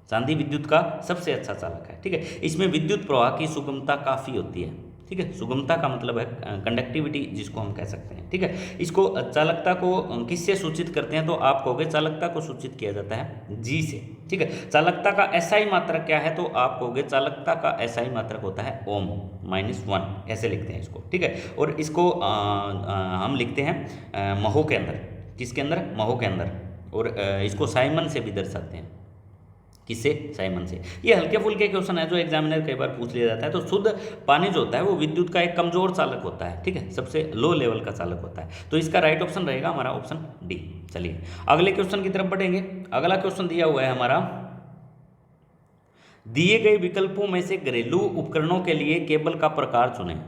चांदी विद्युत का सबसे अच्छा चालक है। ठीक है, इसमें विद्युत प्रवाह की सुगमता काफ़ी होती है। ठीक है, सुगमता का मतलब है कंडक्टिविटी जिसको हम कह सकते हैं। ठीक है, इसको चालकता को किससे सूचित करते हैं? तो आप कहोगे चालकता को सूचित किया जाता है जी से। ठीक है, चालकता का एसआई मात्रक क्या है? तो आप कहोगे चालकता का एसआई मात्रक होता है ओम -1, ऐसे लिखते हैं इसको। ठीक है, और इसको हम लिखते हैं महो के अंदर, किसके अंदर? महो के अंदर। और इसको साइमन से भी दर्शाते हैं, किससे? साइमन से। ये हल्के फुल्के क्वेश्चन है जो एग्जामिनर कई बार पूछ लिया जाता है। तो शुद्ध पानी जो होता है वो विद्युत का एक कमजोर चालक होता है। ठीक है, सबसे लो लेवल का चालक होता है। तो इसका राइट ऑप्शन रहेगा हमारा ऑप्शन डी। चलिए अगले क्वेश्चन की तरफ बढ़ेंगे। अगला क्वेश्चन दिया हुआ है हमारा, दिए गए विकल्पों में से घरेलू उपकरणों के लिए केबल का प्रकार चुनें।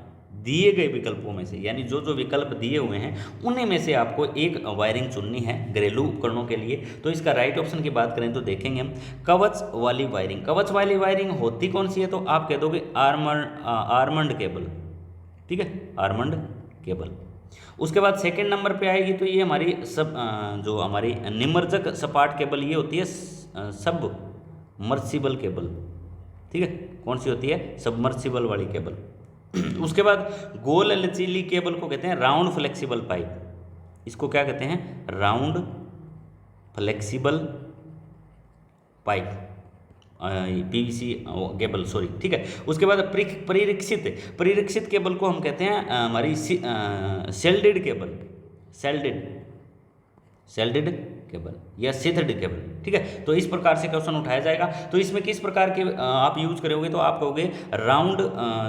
दिए गए विकल्पों में से, यानी जो जो विकल्प दिए हुए हैं उन्हीं में से आपको एक वायरिंग चुननी है घरेलू उपकरणों के लिए। तो इसका राइट ऑप्शन की बात करें तो देखेंगे हम कवच वाली वायरिंग। कवच वाली वायरिंग होती कौन सी है? तो आप कह दोगे आर्मंड केबल। ठीक है, आर्मंड केबल। उसके बाद सेकंड नंबर पे आएगी तो ये हमारी जो हमारी निमज्जक सपाट केबल ये होती है सब मर्सिबल केबल। ठीक है, कौन सी होती है? सबमर्सिबल वाली केबल। उसके बाद गोल लचीली केबल को कहते हैं राउंड फ्लेक्सिबल पाइप। इसको क्या कहते हैं? Round flexible pipe, PVC cable, sorry. ठीक है, उसके बाद परिरक्षित केबल को हम कहते हैं हमारी सेल्डेड केबल, सेल्डेड केबल या शीथड केबल। ठीक है, तो इस प्रकार से क्वेश्चन उठाया जाएगा। तो इसमें किस प्रकार के आप यूज करोगे? तो आप कहोगे राउंड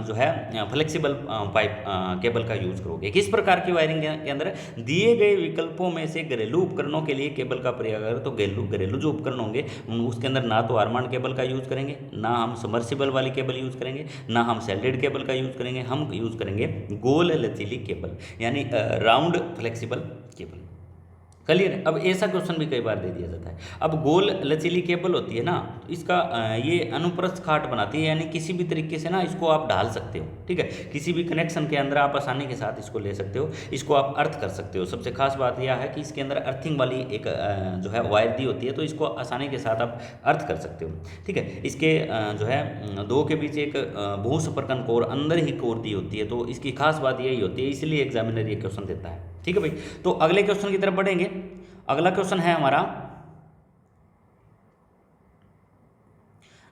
जो है फ्लेक्सिबल पाइप केबल का यूज करोगे। किस प्रकार की वायरिंग के अंदर? दिए गए विकल्पों में से घरेलू उपकरणों के लिए केबल का प्रयोग करें तो घरेलू जो उपकरण होंगे उसके अंदर ना तो आर्मांड केबल का यूज करेंगे, ना हम सबमर्सिबल वाली केबल यूज करेंगे, ना हम सेल्डेड केबल का यूज करेंगे, हम यूज करेंगे गोल लचीली केबल यानी राउंड फ्लेक्सिबल केबल। क्लियर है? अब ऐसा क्वेश्चन भी कई बार दे दिया जाता है। अब गोल लचीली केबल होती है ना, तो इसका ये अनुप्रस्थ काट बनाती है, यानी किसी भी तरीके से ना इसको आप ढाल सकते हो। ठीक है, किसी भी कनेक्शन के अंदर आप आसानी के साथ इसको ले सकते हो, इसको आप अर्थ कर सकते हो। सबसे खास बात यह है कि इसके अंदर अर्थिंग वाली एक जो है वायर दी होती है, तो इसको आसानी के साथ आप अर्थ कर सकते हो। ठीक है, इसके जो है दो के बीच एक भूसंपर्कन कोर, अंदर ही कोर दी होती है, तो इसकी खास बात यही होती है, इसलिए एग्जामिनर ये क्वेश्चन देता है। ठीक है भाई, तो अगले क्वेश्चन की तरफ बढ़ेंगे। अगला क्वेश्चन है हमारा,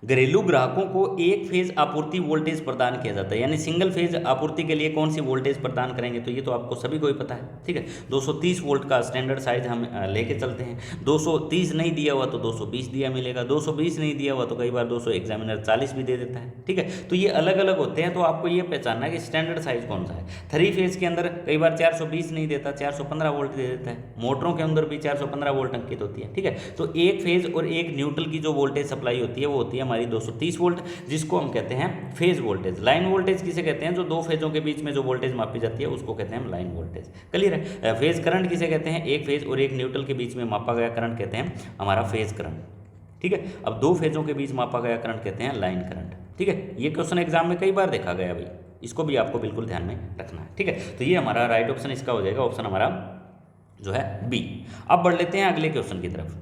घरेलू ग्राहकों को एक फेज आपूर्ति वोल्टेज प्रदान किया जाता है, यानी सिंगल फेज आपूर्ति के लिए कौन सी वोल्टेज प्रदान करेंगे? तो ये तो आपको सभी को ही पता है। ठीक है, 230 वोल्ट का स्टैंडर्ड साइज हम लेके चलते हैं। 230 नहीं दिया हुआ तो 220 दिया मिलेगा, 220 नहीं दिया हुआ तो कई बार 200 एग्जामिनर 40 भी दे देता है। ठीक है, तो ये अलग अलग होते हैं, तो आपको ये पहचानना है कि स्टैंडर्ड साइज कौन सा है। 3 फेज के अंदर कई बार 420 नहीं देता, 415 वोल्ट दे देता है। मोटरों के अंदर भी 415 वोल्ट अंकित होती है। ठीक है, तो एक फेज और एक न्यूट्रल की जो वोल्टेज सप्लाई होती है वो होती है हमारी 230 वोल्ट, जिसको हम कहते हैं फेज वोल्टेज। लाइन वोल्टेज किसे कहते हैं? जो दो फेजों के बीच में जो वोल्टेज मापी जाती है उसको कहते हैं लाइन वोल्टेज। क्लियर है? फेज करंट किसे कहते हैं? एक फेज और एक न्यूट्रल के बीच में मापा गया करंट कहते हैं हमारा फेज करंट। ठीक है, अब दो फेजों के बीच मापा गया करंट कहते हैं लाइन करंट। ठीक है, ये क्वेश्चन एग्जाम में कई बार देखा गया भाई, इसको भी आपको बिल्कुल ध्यान में रखना है। ठीक है, तो ये हमारा राइट ऑप्शन इसका हो जाएगा, ऑप्शन हमारा जो है बी। अब बढ़ लेते हैं अगले क्वेश्चन की तरफ।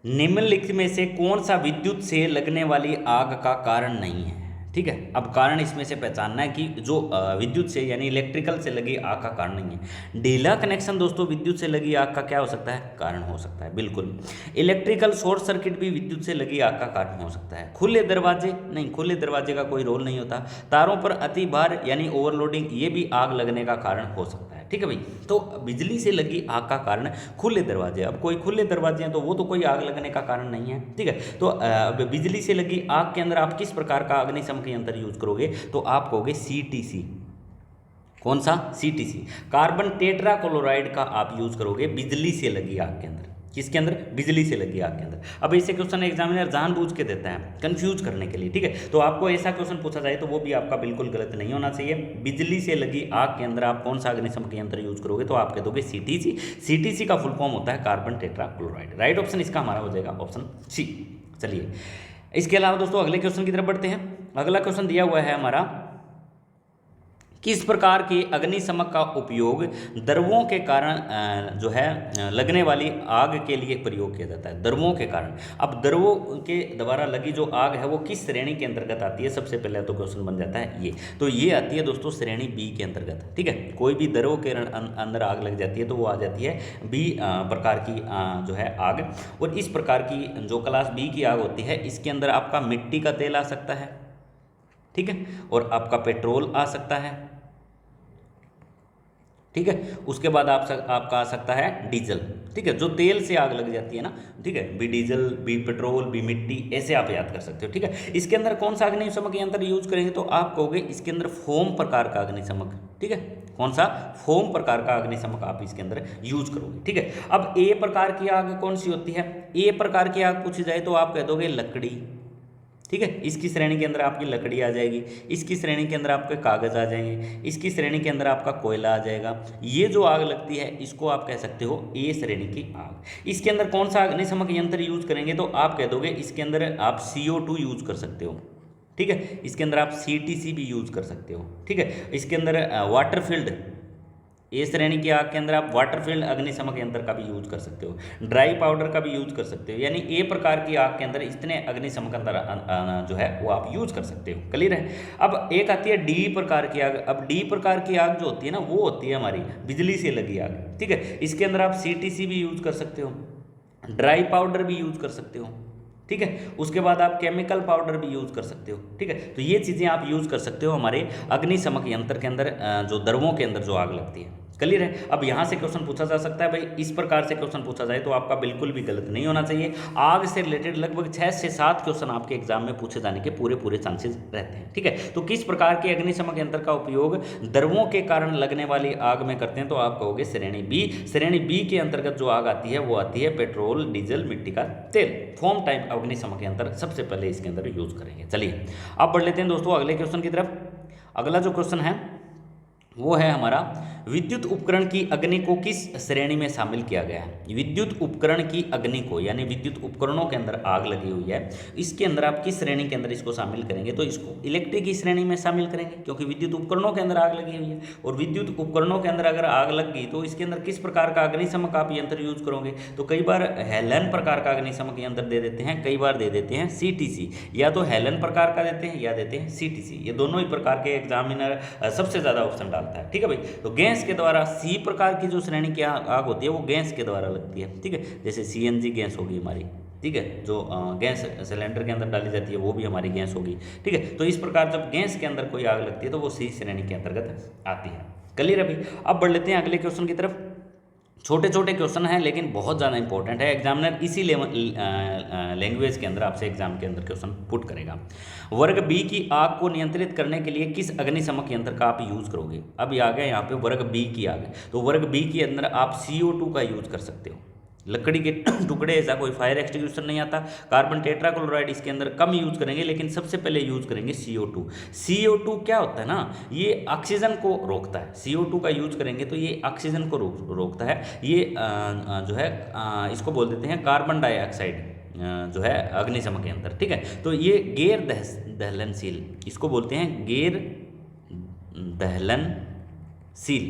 निम्नलिखित में से कौन सा विद्युत से लगने वाली आग का कारण नहीं है? ठीक है। अब कारण इसमें से पहचानना है कि जो विद्युत से यानी इलेक्ट्रिकल से लगी आग का कारण नहीं है। ढीला कनेक्शन दोस्तों विद्युत से लगी आग का क्या हो सकता है, कारण हो सकता है, बिल्कुल। इलेक्ट्रिकल शॉर्ट सर्किट भी विद्युत से लगी आग का कारण हो सकता है। खुले दरवाजे नहीं, खुले दरवाजे का कोई रोल नहीं होता। तारों पर अति भार यानी ओवरलोडिंग, ये भी आग लगने का कारण हो सकता है, ठीक है भाई। तो बिजली से लगी आग का कारण खुले दरवाजे। अब कोई खुले दरवाजे हैं तो वो तो कोई आग लगने का कारण नहीं है, ठीक है। तो बिजली से लगी आग के अंदर आप किस प्रकार का अग्निशमन यंत्र यूज करोगे, तो आप कहोगे सीटीसी। कौन सा, सीटीसी, कार्बन टेट्रा क्लोराइड का आप यूज करोगे बिजली से लगी आग के अंदर। किसके अंदर, बिजली से लगी आग के अंदर। अब ऐसे क्वेश्चन एग्जामिनर जानबूझ के देता है कंफ्यूज करने के लिए, ठीक है। तो आपको ऐसा क्वेश्चन पूछा जाए तो वो भी आपका बिल्कुल गलत नहीं होना चाहिए। बिजली से लगी आग के अंदर आप कौन सा अग्निशमन यंत्र यूज करोगे, तो आप कह दोगे सीटीसी। सीटीसी का फुल फॉर्म होता है carbon tetra chloride. Right option इसका हमारा हो जाएगा ऑप्शन सी। चलिए इसके अलावा दोस्तों अगले क्वेश्चन की तरफ बढ़ते हैं। अगला क्वेश्चन दिया हुआ है हमारा, किस प्रकार के अग्निशमक का उपयोग द्रवों के कारण जो है लगने वाली आग के लिए प्रयोग किया जाता है, द्रवों के कारण। अब द्रवों के द्वारा लगी जो आग है वो किस श्रेणी के अंतर्गत आती है, सबसे पहले तो क्वेश्चन बन जाता है ये। तो ये आती है दोस्तों श्रेणी बी के अंतर्गत, ठीक है। कोई भी द्रव के अंदर आग लग जाती है तो वो आ जाती है बी प्रकार की जो है आग। और इस प्रकार की जो क्लास बी की आग होती है इसके अंदर आपका मिट्टी का तेल आ सकता है, ठीक है, और आपका पेट्रोल आ सकता है, ठीक है। उसके बाद आपका आ सकता है डीजल, ठीक है, जो तेल से आग लग जाती है ना, ठीक है। बी डीजल, बी पेट्रोल, बी मिट्टी, ऐसे आप याद कर सकते हो, ठीक है। इसके अंदर कौन सा अग्निशमक यंत्र यूज करेंगे, तो आप कहोगे इसके अंदर फोम प्रकार का अग्निशमक, ठीक है। कौन सा, फोम प्रकार का अग्निशमक आप इसके अंदर यूज करोगे, ठीक है। अब ए प्रकार की आग कौन सी होती है, ए प्रकार की आग पूछी जाए तो आप कह दोगे लकड़ी, ठीक है। इसकी श्रेणी के अंदर आपकी लकड़ी आ जाएगी, इसकी श्रेणी के अंदर आपके कागज आ जाएंगे, इसकी श्रेणी के अंदर आपका कोयला आ जाएगा। ये जो आग लगती है इसको आप कह सकते हो ए श्रेणी की आग। इसके अंदर कौन सा अग्निशमक यंत्र यूज करेंगे, तो आप कह दोगे इसके अंदर आप CO2 यूज कर सकते हो, ठीक है। इसके अंदर आप CTC भी यूज कर सकते हो, ठीक है। इसके अंदर वाटर फील्ड, ए श्रेणी की आग के अंदर आप वाटर फील्ड अग्निशमक यंत्र का भी यूज कर सकते हो, ड्राई पाउडर का भी यूज कर सकते हो। यानी ए प्रकार की आग के अंदर इतने अग्निशमक यंत्र जो है वो आप यूज कर सकते हो। क्लियर है। अब एक आती है डी प्रकार की आग। अब डी प्रकार की आग जो होती है ना वो होती है हमारी बिजली से लगी आग, ठीक है। इसके अंदर आप CTC भी यूज कर सकते हो, ड्राई पाउडर भी यूज कर सकते हो, ठीक है। उसके बाद आप केमिकल पाउडर भी यूज कर सकते हो, ठीक है। तो ये चीज़ें आप यूज कर सकते हो हमारे अग्निशमक यंत्र के अंदर जो द्रवों के अंदर जो आग लगती है। क्लियर है। अब यहाँ से क्वेश्चन पूछा जा सकता है भाई, इस प्रकार से क्वेश्चन पूछा जाए तो आपका बिल्कुल भी गलत नहीं होना चाहिए। आग से रिलेटेड लगभग 6 से 7 क्वेश्चन आपके एग्जाम में पूछे जाने के पूरे चांसेस रहते हैं, ठीक है। तो किस प्रकार के अग्निशमक यंत्र का उपयोग द्रवों के कारण लगने वाली आग में करते हैं, तो आप कहोगे श्रेणी बी। श्रेणी बी के अंतर्गत जो आग आती है वो आती है पेट्रोल, डीजल, मिट्टी का तेल। फोम टाइप अग्निशमक यंत्र सबसे पहले इसके अंदर यूज करेंगे। चलिए अब बढ़ लेते हैं दोस्तों अगले क्वेश्चन की तरफ। अगला जो क्वेश्चन है वो है हमारा, विद्युत उपकरण की अग्नि को किस श्रेणी में शामिल किया गया है। विद्युत उपकरण की अग्नि को यानी विद्युत उपकरणों के अंदर आग लगी हुई है, इसके अंदर आप किस श्रेणी के अंदर इसको शामिल करेंगे, तो इसको इलेक्ट्रिक की श्रेणी में शामिल करेंगे, क्योंकि विद्युत उपकरणों के अंदर आग लगी हुई है। और विद्युत उपकरणों के अंदर अगर आग लग गई तो इसके अंदर किस प्रकार का अग्निशमक आप यंत्र यूज करोगे, तो कई बार हेलन प्रकार का अग्निशमक यंत्र दे देते हैं, कई बार दे देते हैं CTC। या तो हेलन प्रकार का देते हैं या देते हैं CTC। ये दोनों ही प्रकार के एग्जामिनर सबसे ज़्यादा ऑप्शन डालता है, ठीक है भाई। तो गैस के द्वारा C प्रकार की जो श्रेणी की आग होती है वो गैस के द्वारा लगती है, ठीक है। जैसे CNG गैस होगी हमारी, ठीक है, जो गैस सिलेंडर के अंदर डाली जाती है वो भी हमारी गैस होगी, ठीक है। तो इस प्रकार जब गैस के अंदर कोई आग लगती है तो वो C श्रेणी के अंतर्गत आती है। क्लियर है भाई। अब बढ़ लेते हैं अगले क्वेश्चन की तरफ। छोटे छोटे क्वेश्चन हैं लेकिन बहुत ज़्यादा इंपॉर्टेंट है। एग्जामिनर इसी लैंग्वेज के अंदर आपसे एग्जाम के अंदर क्वेश्चन पुट करेगा। वर्ग बी की आग को नियंत्रित करने के लिए किस अग्निशमक यंत्र का आप यूज़ करोगे। अब ये आ गया यहाँ पे वर्ग बी की आग, तो वर्ग बी के अंदर आप CO2 का यूज़ कर सकते हो। लकड़ी के टुकड़े, ऐसा कोई फायर एक्सटिंग्विशर नहीं आता। कार्बन टेट्रा क्लोराइड इसके अंदर कम यूज करेंगे, लेकिन सबसे पहले यूज करेंगे CO2। CO2 क्या होता है ना, ये ऑक्सीजन को रोकता है। CO2 का यूज करेंगे तो ये ऑक्सीजन को रोकता है। ये जो है इसको बोल देते हैं कार्बन डाइऑक्साइड जो है अग्निशमक यंत्र, ठीक है। तो ये गैर दहनशील, इसको बोलते हैं गैर दहनशील,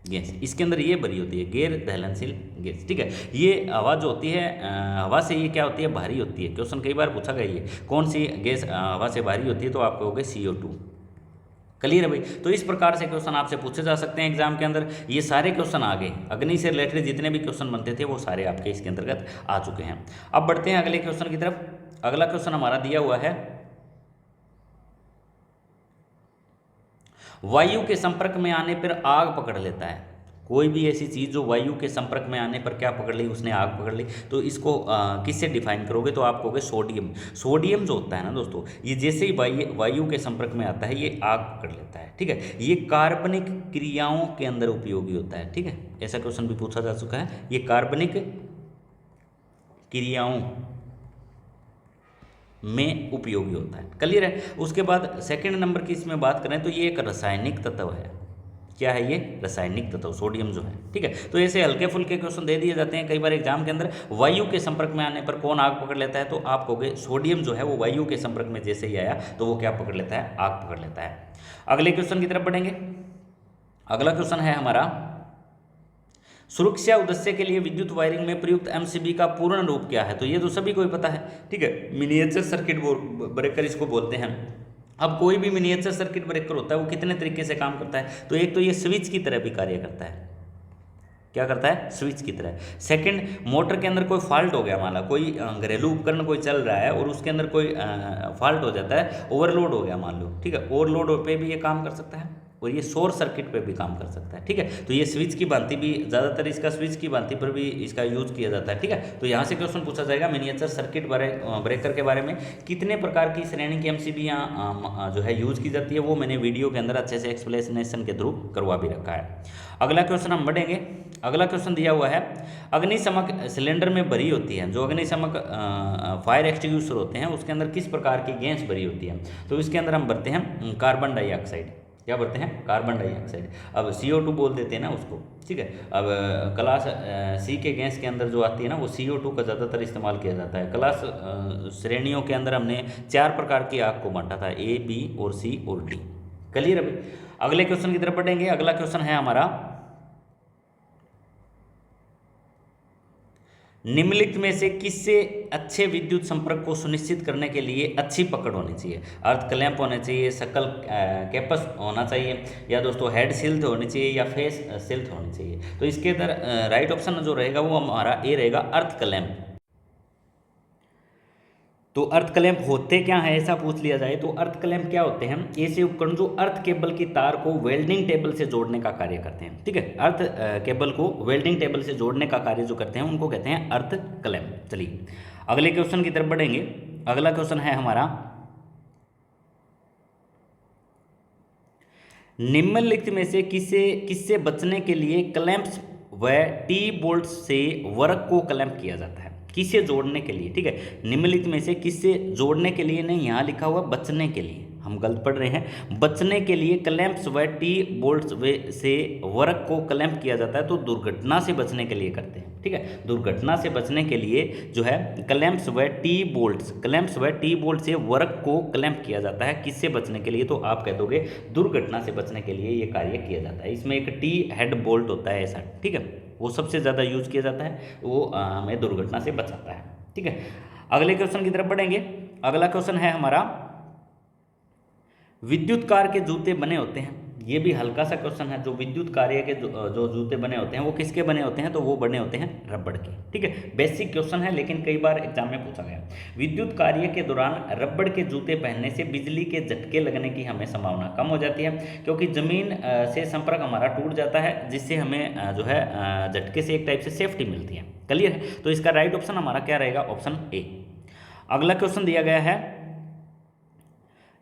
गैस, इसके अंदर ये भरी होती है गैर दहनशील गैस, ठीक है। ये हवा जो होती है हवा से ये क्या होती है, भारी होती है। क्वेश्चन कई बार पूछा गया, ये कौन सी गैस हवा से भारी होती है, तो आप कहोगे CO2। क्लियर है भाई। तो इस प्रकार से क्वेश्चन आपसे पूछे जा सकते हैं एग्जाम के अंदर। ये सारे क्वेश्चन आ गए, अग्नि से रिलेटेड जितने भी क्वेश्चन बनते थे वो सारे आपके इसके अंतर्गत आ चुके हैं। अब बढ़ते हैं अगले क्वेश्चन की तरफ। अगला क्वेश्चन हमारा दिया हुआ है, वायु के संपर्क में आने पर आग पकड़ लेता है। कोई भी ऐसी चीज़ जो वायु के संपर्क में आने पर क्या पकड़ ली, उसने आग पकड़ ली, तो इसको किससे डिफाइन करोगे, तो आप कहोगे सोडियम। सोडियम जो होता है ना दोस्तों, ये जैसे ही वायु के संपर्क में आता है ये आग पकड़ लेता है, ठीक है। ये कार्बनिक क्रियाओं के अंदर उपयोगी होता है, ठीक है। ऐसा क्वेश्चन भी पूछा जा चुका है, ये कार्बनिक क्रियाओं में उपयोगी होता है। क्लियर है। उसके बाद सेकंड नंबर की इसमें बात करें तो ये एक रासायनिक तत्व है। क्या है ये, रासायनिक तत्व, सोडियम जो है, ठीक है। तो ऐसे हल्के फुल्के क्वेश्चन दे दिए जाते हैं कई बार एग्जाम के अंदर। वायु के संपर्क में आने पर कौन आग पकड़ लेता है, तो आप कहोगे सोडियम जो है वो वायु के संपर्क में जैसे ही आया तो वो क्या पकड़ लेता है, आग पकड़ लेता है। अगले क्वेश्चन की तरफ बढ़ेंगे। अगला क्वेश्चन है हमारा, सुरक्षा उद्देश्य के लिए विद्युत वायरिंग में प्रयुक्त MCB का पूर्ण रूप क्या है, तो ये तो सभी को ही पता है, ठीक है। मिनिएचर सर्किट ब्रेकर इसको बोलते हैं। अब कोई भी मिनिएचर सर्किट ब्रेकर होता है वो कितने तरीके से काम करता है, तो एक तो ये स्विच की तरह भी कार्य करता है। क्या करता है, स्विच की तरह। सेकंड, मोटर के अंदर कोई फॉल्ट हो गया, मान लो कोई घरेलू उपकरण कोई चल रहा है और उसके अंदर कोई फॉल्ट हो जाता है, ओवरलोड हो गया मान लो, ठीक है। ओवरलोड पे भी ये काम कर सकता है और ये शॉर्ट सर्किट पे भी काम कर सकता है, ठीक है। तो ये स्विच की भांति भी, ज़्यादातर इसका स्विच की भांति पर भी इसका यूज किया जाता है, ठीक है। तो यहाँ से क्वेश्चन पूछा जाएगा मिनिएचर सर्किट ब्रेकर के बारे में कितने प्रकार की श्रेणी की MCB यहाँ जो है यूज की जाती है, वो मैंने वीडियो के अंदर अच्छे से एक्सप्लेनेशन के थ्रू करवा भी रखा है। अगला क्वेश्चन हम बढ़ेंगे। अगला क्वेश्चन दिया हुआ है, अग्निशमक सिलेंडर में भरी होती है, जो अग्निशमक फायर एक्सटिंग्विशर होते हैं उसके अंदर किस प्रकार की गैस भरी होती है, तो इसके अंदर हम भरते हैं कार्बन डाइऑक्साइड। क्या भरते हैं, कार्बन डाइऑक्साइड। अब CO2 बोल देते हैं ना उसको, ठीक है। अब क्लास C के गैस के अंदर जो आती है ना वो CO2 का ज़्यादातर इस्तेमाल किया जाता है। क्लास श्रेणियों के अंदर हमने 4 प्रकार की आग को बांटा था, A, B और C और D। क्लियर अभी। अगले क्वेश्चन की तरफ बढ़ेंगे। अगला क्वेश्चन है हमारा, निम्नलिखित में से किससे अच्छे विद्युत संपर्क को सुनिश्चित करने के लिए अच्छी पकड़ होनी चाहिए, अर्थ क्लैंप होने चाहिए, शकल कैपस होना चाहिए, या दोस्तों हेड सिल्थ होनी चाहिए, या फेस सिल्थ होनी चाहिए, तो इसके अंदर राइट ऑप्शन जो रहेगा वो हमारा ए रहेगा, अर्थ क्लैंप। तो अर्थ क्लैंप होते क्या है, ऐसा पूछ लिया जाए तो अर्थ क्लैंप क्या होते हैं, ऐसे उपकरण जो अर्थ केबल की तार को वेल्डिंग टेबल से जोड़ने का कार्य करते हैं, ठीक है। अर्थ केबल को वेल्डिंग टेबल से जोड़ने का कार्य जो करते हैं उनको कहते हैं अर्थ क्लैंप। चलिए अगले क्वेश्चन की तरफ बढ़ेंगे। अगला क्वेश्चन है हमारा, निम्नलिखित में से किससे बचने के लिए क्लैंप्स व टी बोल्ट से वर्क को क्लैंप किया जाता है, किसे जोड़ने के लिए, ठीक है। निम्नलिखित में से किससे जोड़ने के लिए नहीं, यहाँ लिखा हुआ बचने के लिए, हम गलत पढ़ रहे हैं। बचने के लिए क्लैंप्स व टी बोल्ट्स से वर्क को क्लैंप किया जाता है, तो दुर्घटना से बचने के लिए करते हैं, ठीक है। दुर्घटना से बचने के लिए जो है क्लैंप्स व टी बोल्ट से वर्क को क्लैंप किया जाता है, किससे बचने के लिए, तो आप कह दोगे दुर्घटना से बचने के लिए ये कार्य किया जाता है। इसमें एक टी हेड बोल्ट होता है ऐसा, ठीक है, वो सबसे ज़्यादा यूज किया जाता है, वो हमें दुर्घटना से बचाता है, ठीक है। अगले क्वेश्चन की तरफ बढ़ेंगे। अगला क्वेश्चन है हमारा, विद्युत कार के जूते बने होते हैं, ये भी हल्का सा क्वेश्चन है। जो विद्युत कार्य के जो जूते बने होते हैं वो किसके बने होते हैं, तो वो बने होते हैं रबड़ के, ठीक है। बेसिक क्वेश्चन है लेकिन कई बार एग्जाम में पूछा गया। विद्युत कार्य के दौरान रबड़ के जूते पहनने से बिजली के झटके लगने की हमें संभावना कम हो जाती है, क्योंकि जमीन से संपर्क हमारा टूट जाता है, जिससे हमें जो है झटके से एक टाइप से सेफ्टी मिलती है। क्लियर है। तो इसका राइट ऑप्शन हमारा क्या रहेगा, ऑप्शन ए। अगला क्वेश्चन दिया गया है,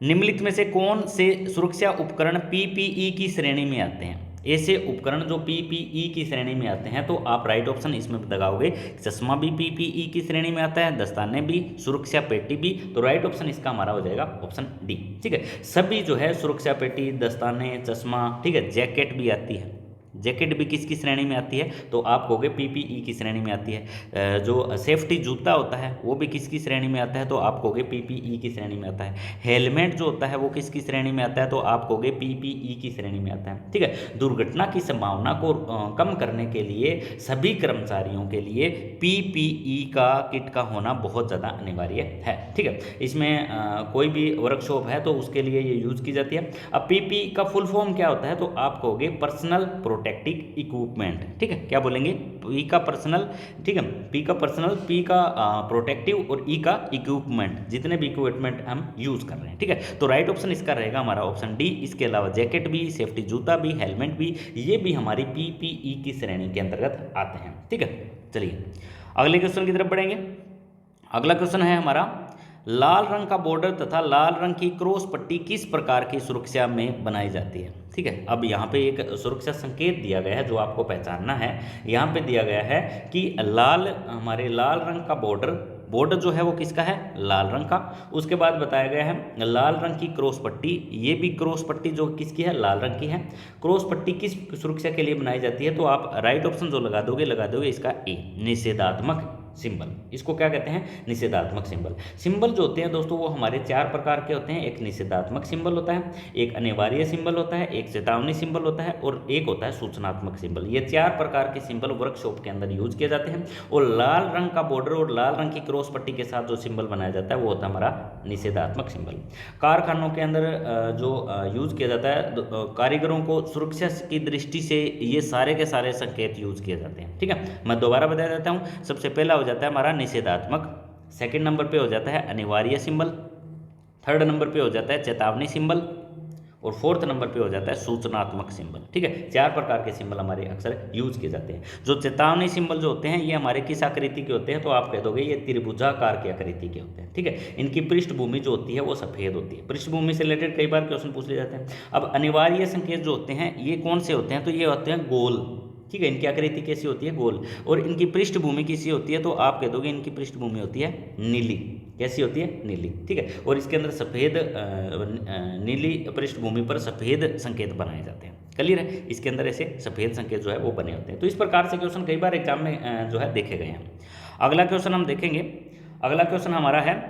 निम्नलिखित में से कौन से सुरक्षा उपकरण PPE की श्रेणी में आते हैं, ऐसे उपकरण जो PPE की श्रेणी में आते हैं, तो आप राइट ऑप्शन इसमें लगाओगे। चश्मा भी PPE की श्रेणी में आता है, दस्ताने भी, सुरक्षा पेटी भी, तो राइट ऑप्शन इसका हमारा हो जाएगा ऑप्शन डी, ठीक है। सभी जो है सुरक्षा पेटी, दस्ताने, चश्मा, ठीक है, जैकेट भी आती है, जैकेट भी किसकी श्रेणी में आती है, तो आप कहोगे पीपीई की श्रेणी में आती है। जो सेफ्टी जूता होता है वो भी किसकी श्रेणी में आता है, तो आप कहोगे पीपीई की श्रेणी में आता है। हेलमेट जो होता है वो किसकी श्रेणी में आता है, तो आप कहोगे पीपीई की श्रेणी में आता है। ठीक है, दुर्घटना की संभावना को कम करने के लिए सभी कर्मचारियों के लिए पीपीई का किट का होना बहुत ज़्यादा अनिवार्य है। ठीक है, इसमें कोई भी वर्कशॉप है तो उसके लिए ये यूज़ की जाती है। अब पीपीई का फुल फॉर्म क्या होता है, तो आप कहोगे पर्सनल प्रोटेक्टिव इक्विपमेंट। ठीक है, क्या बोलेंगे, पी का पर्सनल, ठीक है, पी का पर्सनल, पी का प्रोटेक्टिव और ई का इक्विपमेंट, जितने भी इक्विपमेंट हम यूज़ कर रहे हैं। ठीक है, तो राइट ऑप्शन इसका रहेगा हमारा ऑप्शन डी। इसके अलावा जैकेट भी, सेफ्टी जूता भी, हेलमेट भी, ये भी हमारी पीपीई की श्रेणी के अंतर्गत आते हैं। ठीक है, चलिए अगले क्वेश्चन की तरफ बढ़ेंगे। अगला क्वेश्चन है हमारा, लाल रंग का बॉर्डर तथा लाल रंग की क्रॉस पट्टी किस प्रकार की सुरक्षा में बनाई जाती है। ठीक है, अब यहाँ पे एक सुरक्षा संकेत दिया गया है जो आपको पहचानना है। यहाँ पे दिया गया है कि हमारे लाल रंग का बॉर्डर जो है वो किसका है, लाल रंग का। उसके बाद बताया गया है लाल रंग की क्रॉस पट्टी, ये भी क्रॉस पट्टी जो किसकी है, लाल रंग की है। क्रॉस पट्टी किस सुरक्षा के लिए बनाई जाती है, तो आप राइट ऑप्शन जो लगा दोगे इसका ए, निषेधात्मक सिंबल। इसको क्या कहते हैं, निषेधात्मक सिंबल। सिंबल जो होते हैं दोस्तों वो हमारे 4 प्रकार के होते हैं। एक निषेधात्मक सिंबल होता है, एक अनिवार्य सिंबल होता है, एक चेतावनी सिंबल होता है और एक होता है सूचनात्मक सिंबल। ये 4 प्रकार के सिंबल वर्कशॉप के अंदर यूज किए जाते हैं। और लाल रंग का बॉर्डर और लाल रंग की क्रॉस पट्टी के साथ जो सिंबल बनाया जाता है वो होता है हमारा निषेधात्मक सिंबल। कारखानों के अंदर जो यूज किया जाता है, कारीगरों को सुरक्षा की दृष्टि से ये सारे के सारे संकेत यूज किए जाते हैं। ठीक है, मैं दोबारा बता देता हूँ। सबसे पहला जाता है हमारा निषेधात्मक, सेकंड नंबर पे हो जाता है अनिवार्य सिंबल, थर्ड नंबर पे हो जाता है चेतावनी सिंबल और फोर्थ नंबर पे हो जाता है सूचनात्मक सिंबल। ठीक है, 4 प्रकार के सिंबल हमारे अक्सर यूज किए जाते हैं। जो चेतावनी सिंबल जो होते हैं ये हमारे किस आकृति के होते हैं, तो आप कह दोगे ये त्रिभुजाकार की आकृति के होते हैं। ठीक है, इनकी पृष्ठभूमि जो होती है वो सफेद होती है। पृष्ठभूमि से रिलेटेड कई बार क्वेश्चन पूछ ले जाते हैं। अब अनिवार्य संकेत जो होते हैं ये कौन से होते हैं, तो ये होते हैं गोल। ठीक है, इनकी आकृति कैसी होती है, गोल। और इनकी पृष्ठभूमि कैसी होती है, तो आप कह दोगे इनकी पृष्ठभूमि होती है नीली। कैसी होती है, नीली। ठीक है, और इसके अंदर सफ़ेद नीली पृष्ठभूमि पर सफ़ेद संकेत बनाए जाते हैं। क्लियर है, इसके अंदर ऐसे सफ़ेद संकेत जो है वो बने होते हैं। तो इस प्रकार से क्वेश्चन कई बार एग्जाम में जो है देखे गए हैं। अगला क्वेश्चन हम देखेंगे। अगला क्वेश्चन हमारा है,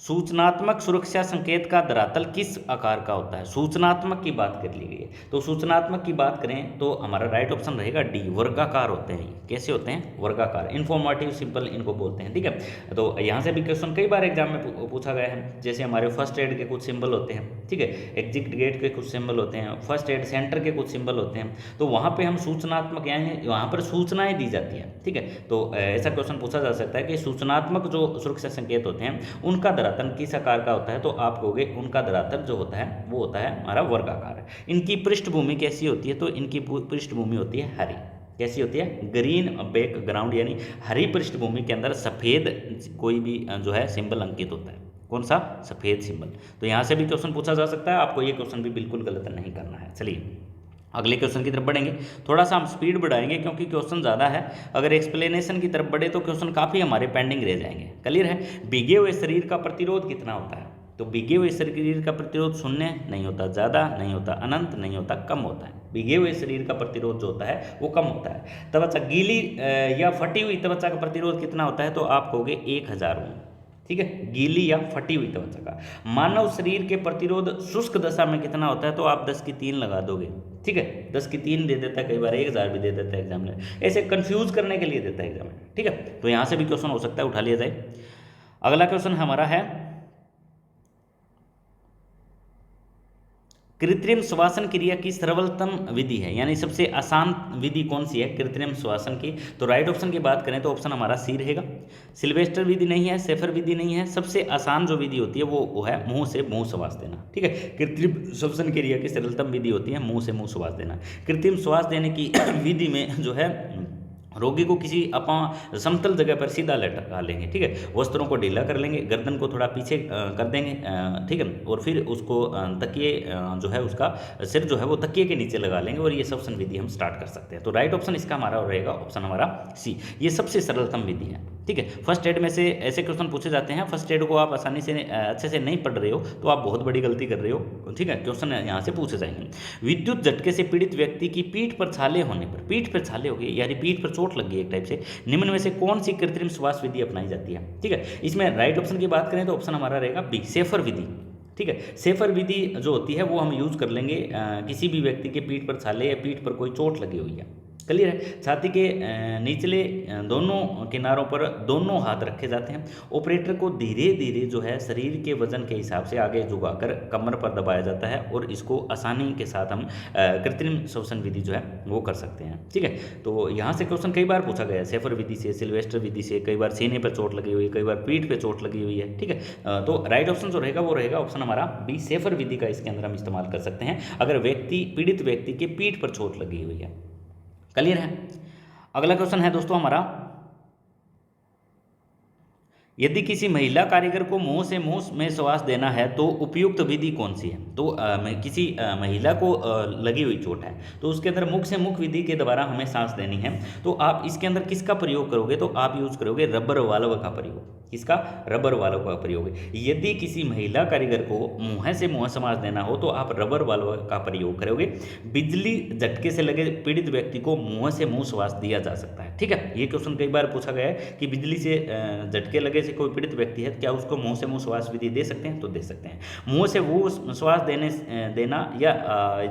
सूचनात्मक सुरक्षा संकेत का धरातल किस आकार का होता है। सूचनात्मक की बात कर ली गई है, तो सूचनात्मक की बात करें तो हमारा राइट ऑप्शन रहेगा डी, वर्गाकार होते हैं। कैसे होते हैं, वर्गाकार, इन्फॉर्मेटिव सिंबल इनको बोलते हैं। ठीक है, तो यहाँ से भी क्वेश्चन कई बार एग्जाम में पूछा गया है। जैसे हमारे फर्स्ट एड के कुछ सिंबल होते हैं, ठीक है, एग्जिट गेट के कुछ सिंबल होते हैं, फर्स्ट एड सेंटर के कुछ सिंबल होते हैं। तो वहाँ पर हम सूचनात्मक यानी वहाँ पर सूचनाएँ दी जाती हैं। ठीक है, तो ऐसा क्वेश्चन पूछा जा सकता है कि सूचनात्मक जो सुरक्षा संकेत होते हैं उनका धरातल किस आकार का होता है, तो आप कहोगे उनका धरातल जो होता है वो होता है हमारा वर्गाकार। इनकी पृष्ठभूमि कैसी होती है, तो इनकी पृष्ठभूमि होती है हरी। कैसी होती है, ग्रीन बैकग्राउंड, यानी हरी पृष्ठभूमि के अंदर सफ़ेद कोई भी जो है सिंबल अंकित होता है। कौन सा, सफ़ेद सिंबल। तो यहाँ से भी क्वेश्चन पूछा जा सकता है, आपको ये क्वेश्चन भी बिल्कुल गलत नहीं करना है। चलिए अगले क्वेश्चन की तरफ बढ़ेंगे। थोड़ा सा हम स्पीड बढ़ाएंगे क्योंकि क्वेश्चन ज़्यादा है। अगर एक्सप्लेनेशन की तरफ बढ़े तो क्वेश्चन काफ़ी हमारे पेंडिंग रह जाएंगे। क्लियर है, भीगे हुए शरीर का प्रतिरोध कितना होता है, तो भीगे हुए शरीर का प्रतिरोध 0 नहीं होता, ज़्यादा नहीं होता, अनंत नहीं होता, कम होता है। भीगे हुए शरीर का प्रतिरोध जो होता है वो कम होता है। त्वचा गीली या फटी हुई त्वचा का प्रतिरोध कितना होता है, तो आप कहोगे 1000 ओम। ठीक है, गीली या फटी हुई त्वचा का। मानव शरीर के प्रतिरोध शुष्क दशा में कितना होता है, तो आप 10 की 3 लगा दोगे। ठीक है, 10 की 3 दे देता है, कई बार 1000 भी दे देता है एग्जामिनर, ऐसे कंफ्यूज करने के लिए देता है एग्जामिनर। ठीक है, तो यहाँ से भी क्वेश्चन हो सकता है, उठा लिया जाए। अगला क्वेश्चन हमारा है, कृत्रिम श्वसन क्रिया की सरलतम विधि है, यानी सबसे आसान विधि कौन सी है कृत्रिम श्वसन की, तो राइट ऑप्शन की बात करें तो ऑप्शन हमारा सी रहेगा। सिल्वेस्टर विधि नहीं है, सेफर विधि नहीं है, सबसे आसान जो विधि होती है वो है मुंह से मुंह श्वास देना। ठीक है, कृत्रिम श्वसन क्रिया की सरलतम विधि होती है मुंह से मुंह श्वास देना। कृत्रिम श्वास देने की विधि में जो है रोगी को किसी समतल जगह पर सीधा लटका लेंगे, ठीक है। वस्त्रों को ढीला कर लेंगे, गर्दन को थोड़ा पीछे कर देंगे, ठीक है। और फिर उसको तकिए जो है उसका सिर जो है वो तकिए के नीचे लगा लेंगे और ये श्वसन विधि हम स्टार्ट कर सकते हैं। तो राइट ऑप्शन इसका हमारा रहेगा ऑप्शन हमारा सी। ये सबसे सरलतम विधि है, ठीक है। फर्स्ट एड में से ऐसे क्वेश्चन पूछे जाते हैं, फर्स्ट एड को आप आसानी से अच्छे से नहीं पढ़ रहे हो तो आप बहुत बड़ी गलती कर रहे हो, ठीक है। क्वेश्चन यहाँ से पूछे जाएंगे। विद्युत झटके से पीड़ित व्यक्ति की पीठ पर छाले होने पर, पीठ पर छाले हो गए यानी पीठ पर चोट लग गई एक टाइप से, निम्न में से कौन सी कृत्रिम श्वास विधि अपनाई जाती है, ठीक है। इसमें राइट ऑप्शन की बात करें तो ऑप्शन हमारा रहेगा बी, सेफर विधि, ठीक है। सेफर विधि जो होती है वो हम यूज कर लेंगे किसी भी व्यक्ति के पीठ पर छाले या पीठ पर कोई चोट लगी हुई है, क्लियर है। छाती के निचले दोनों किनारों पर दोनों हाथ रखे जाते हैं। ऑपरेटर को धीरे धीरे जो है शरीर के वजन के हिसाब से आगे झुकाकर कमर पर दबाया जाता है और इसको आसानी के साथ हम कृत्रिम श्वसन विधि जो है वो कर सकते हैं, ठीक है। तो यहाँ से क्वेश्चन कई बार पूछा गया है, सेफर विधि से, सिल्वेस्टर विधि से, कई बार सीने पर चोट लगी हुई है, कई बार पीठ पर चोट लगी हुई है, ठीक है। तो राइट ऑप्शन जो रहेगा वो रहेगा ऑप्शन हमारा बी, सेफर विधि का इसके अंदर हम इस्तेमाल कर सकते हैं अगर पीड़ित व्यक्ति के पीठ पर चोट लगी हुई है, क्लियर है। अगला क्वेश्चन है दोस्तों हमारा, यदि किसी महिला कारीगर को मुंह में श्वास देना है तो उपयुक्त विधि कौन सी है। तो किसी महिला को लगी हुई चोट है तो उसके अंदर मुख से मुख विधि के द्वारा हमें सांस देनी है, तो आप इसके अंदर किसका प्रयोग करोगे, तो आप यूज करोगे रबर वाल्व का प्रयोग। किसका, रबर वाल्व का प्रयोग। यदि किसी महिला कारीगर को मुंह से मुंह श्वास देना हो तो आप रबर वाल्व का प्रयोग करोगे। बिजली झटके से लगे पीड़ित व्यक्ति को मुंह से मुंह श्वास दिया जा सकता है, ठीक है। ये क्वेश्चन कई बार पूछा गया है कि बिजली से झटके लगे से कोई पीड़ित व्यक्ति है क्या उसको मुंह से मुंह श्वास विधि दे सकते हैं, तो दे सकते हैं। मुंह से वो श्वास देना या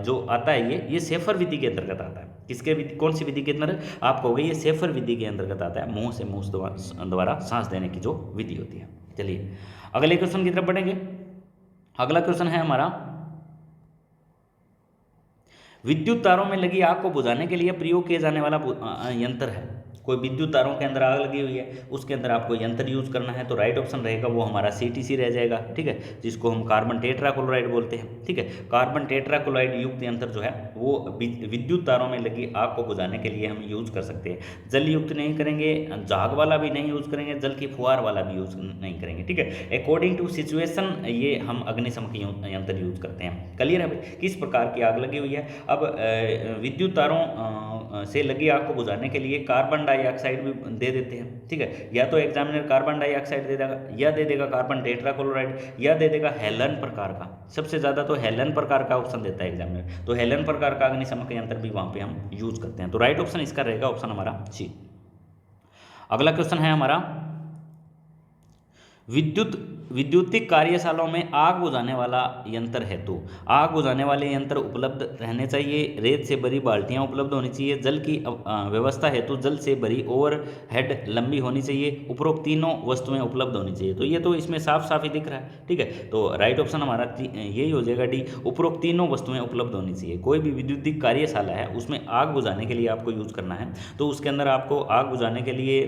जो आता है ये सेफर विधि के अंतर्गत आता है। किसके विधि, कौन सी विधि के अंदर, आप कहोगे ये सेफर विधि के अंतर्गत आता है, मुंह से मुंह द्वारा सांस देने की जो विधि होती है। चलिए अगले क्वेश्चन की तरफ बढ़ेंगे। अगला क्वेश्चन है हमारा, विद्युत तारों में लगी आग को बुझाने के लिए प्रयोग किए जाने वाला यंत्र है। कोई विद्युत तारों के अंदर आग लगी हुई है उसके अंदर आपको यंत्र यूज करना है, तो राइट ऑप्शन रहेगा वो हमारा CTC रह जाएगा, ठीक है, जिसको हम कार्बन टेट्राक्लोराइड बोलते हैं, ठीक है। कार्बन टेट्राक्लोराइड युक्त यंत्र जो है वो विद्युत तारों में लगी आग को बुझाने के लिए हम यूज कर सकते हैं। जल युक्त नहीं करेंगे, झाग वाला भी नहीं यूज करेंगे, जल की फुहार वाला भी यूज नहीं करेंगे, ठीक है। अकॉर्डिंग टू सिचुएशन ये हम अग्निशमन यंत्र यूज करते हैं, क्लियर है भाई। किस प्रकार की आग लगी हुई है, अब विद्युत तारों से लगी आग को बुझाने के लिए कार्बन डाइऑक्साइड भी दे देते हैं, ठीक है। या तो एग्जामिनर कार्बन डाइऑक्साइड दे देगा या दे देगा कार्बन टेट्राक्लोराइड या दे देगा हेलन प्रकार का, सबसे ज़्यादा तो हेलन प्रकार का ऑप्शन देता है एग्जामिनर, तो हेलन प्रकार का अग्निशमन यंत्र भी वहाँ पे हम यूज करते हैं। तो राइट ऑप्शन इसका रहेगा ऑप्शन हमारा सी। अगला क्वेश्चन है हमारा, विद्युतिक कार्यशालाओं में आग बुझाने वाला यंत्र है, तो आग बुझाने वाले यंत्र उपलब्ध रहने चाहिए, रेत से भरी बाल्टियां उपलब्ध होनी चाहिए, जल की व्यवस्था है तो जल से भरी ओवरहेड लंबी होनी चाहिए, उपरोक्त तीनों वस्तुएं उपलब्ध होनी चाहिए। तो ये तो इसमें साफ साफ ही दिख रहा है, ठीक है। तो राइट ऑप्शन हमारा यही हो जाएगा डी, उपरोक्त तीनों वस्तुएं उपलब्ध होनी चाहिए। कोई भी विद्युतिक कार्यशाला है उसमें आग बुझाने के लिए आपको यूज करना है तो उसके अंदर आपको आग बुझाने के लिए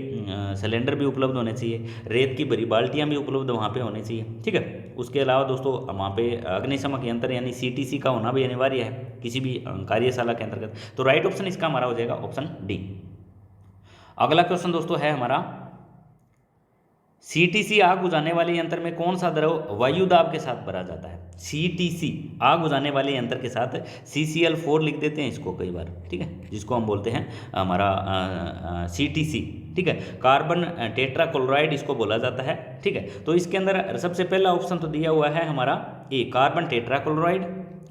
सिलेंडर भी उपलब्ध होने चाहिए, रेत की भरी बाल्टियाँ भी उपलब्ध वहाँ पे होनी चाहिए, ठीक है। उसके अलावा दोस्तों वहाँ पे अग्निशमन यंत्र यानी CTC का होना भी अनिवार्य है किसी भी कार्यशाला के अंतर्गत। तो राइट ऑप्शन इसका हमारा हो जाएगा ऑप्शन डी। अगला क्वेश्चन दोस्तों है हमारा, CTC आग बुझाने वाले यंत्र में कौन सा द्रव वायु दाब के साथ भरा जाता है। CTC आग बुझाने वाले यंत्र के साथ CCl4 लिख देते हैं इसको कई बार, ठीक है, जिसको हम बोलते हैं हमारा CTC, ठीक है। कार्बन टेट्राक्लोराइड इसको बोला जाता है, ठीक है। तो इसके अंदर सबसे पहला ऑप्शन तो दिया हुआ है हमारा ए कार्बन टेट्राक्लोराइड,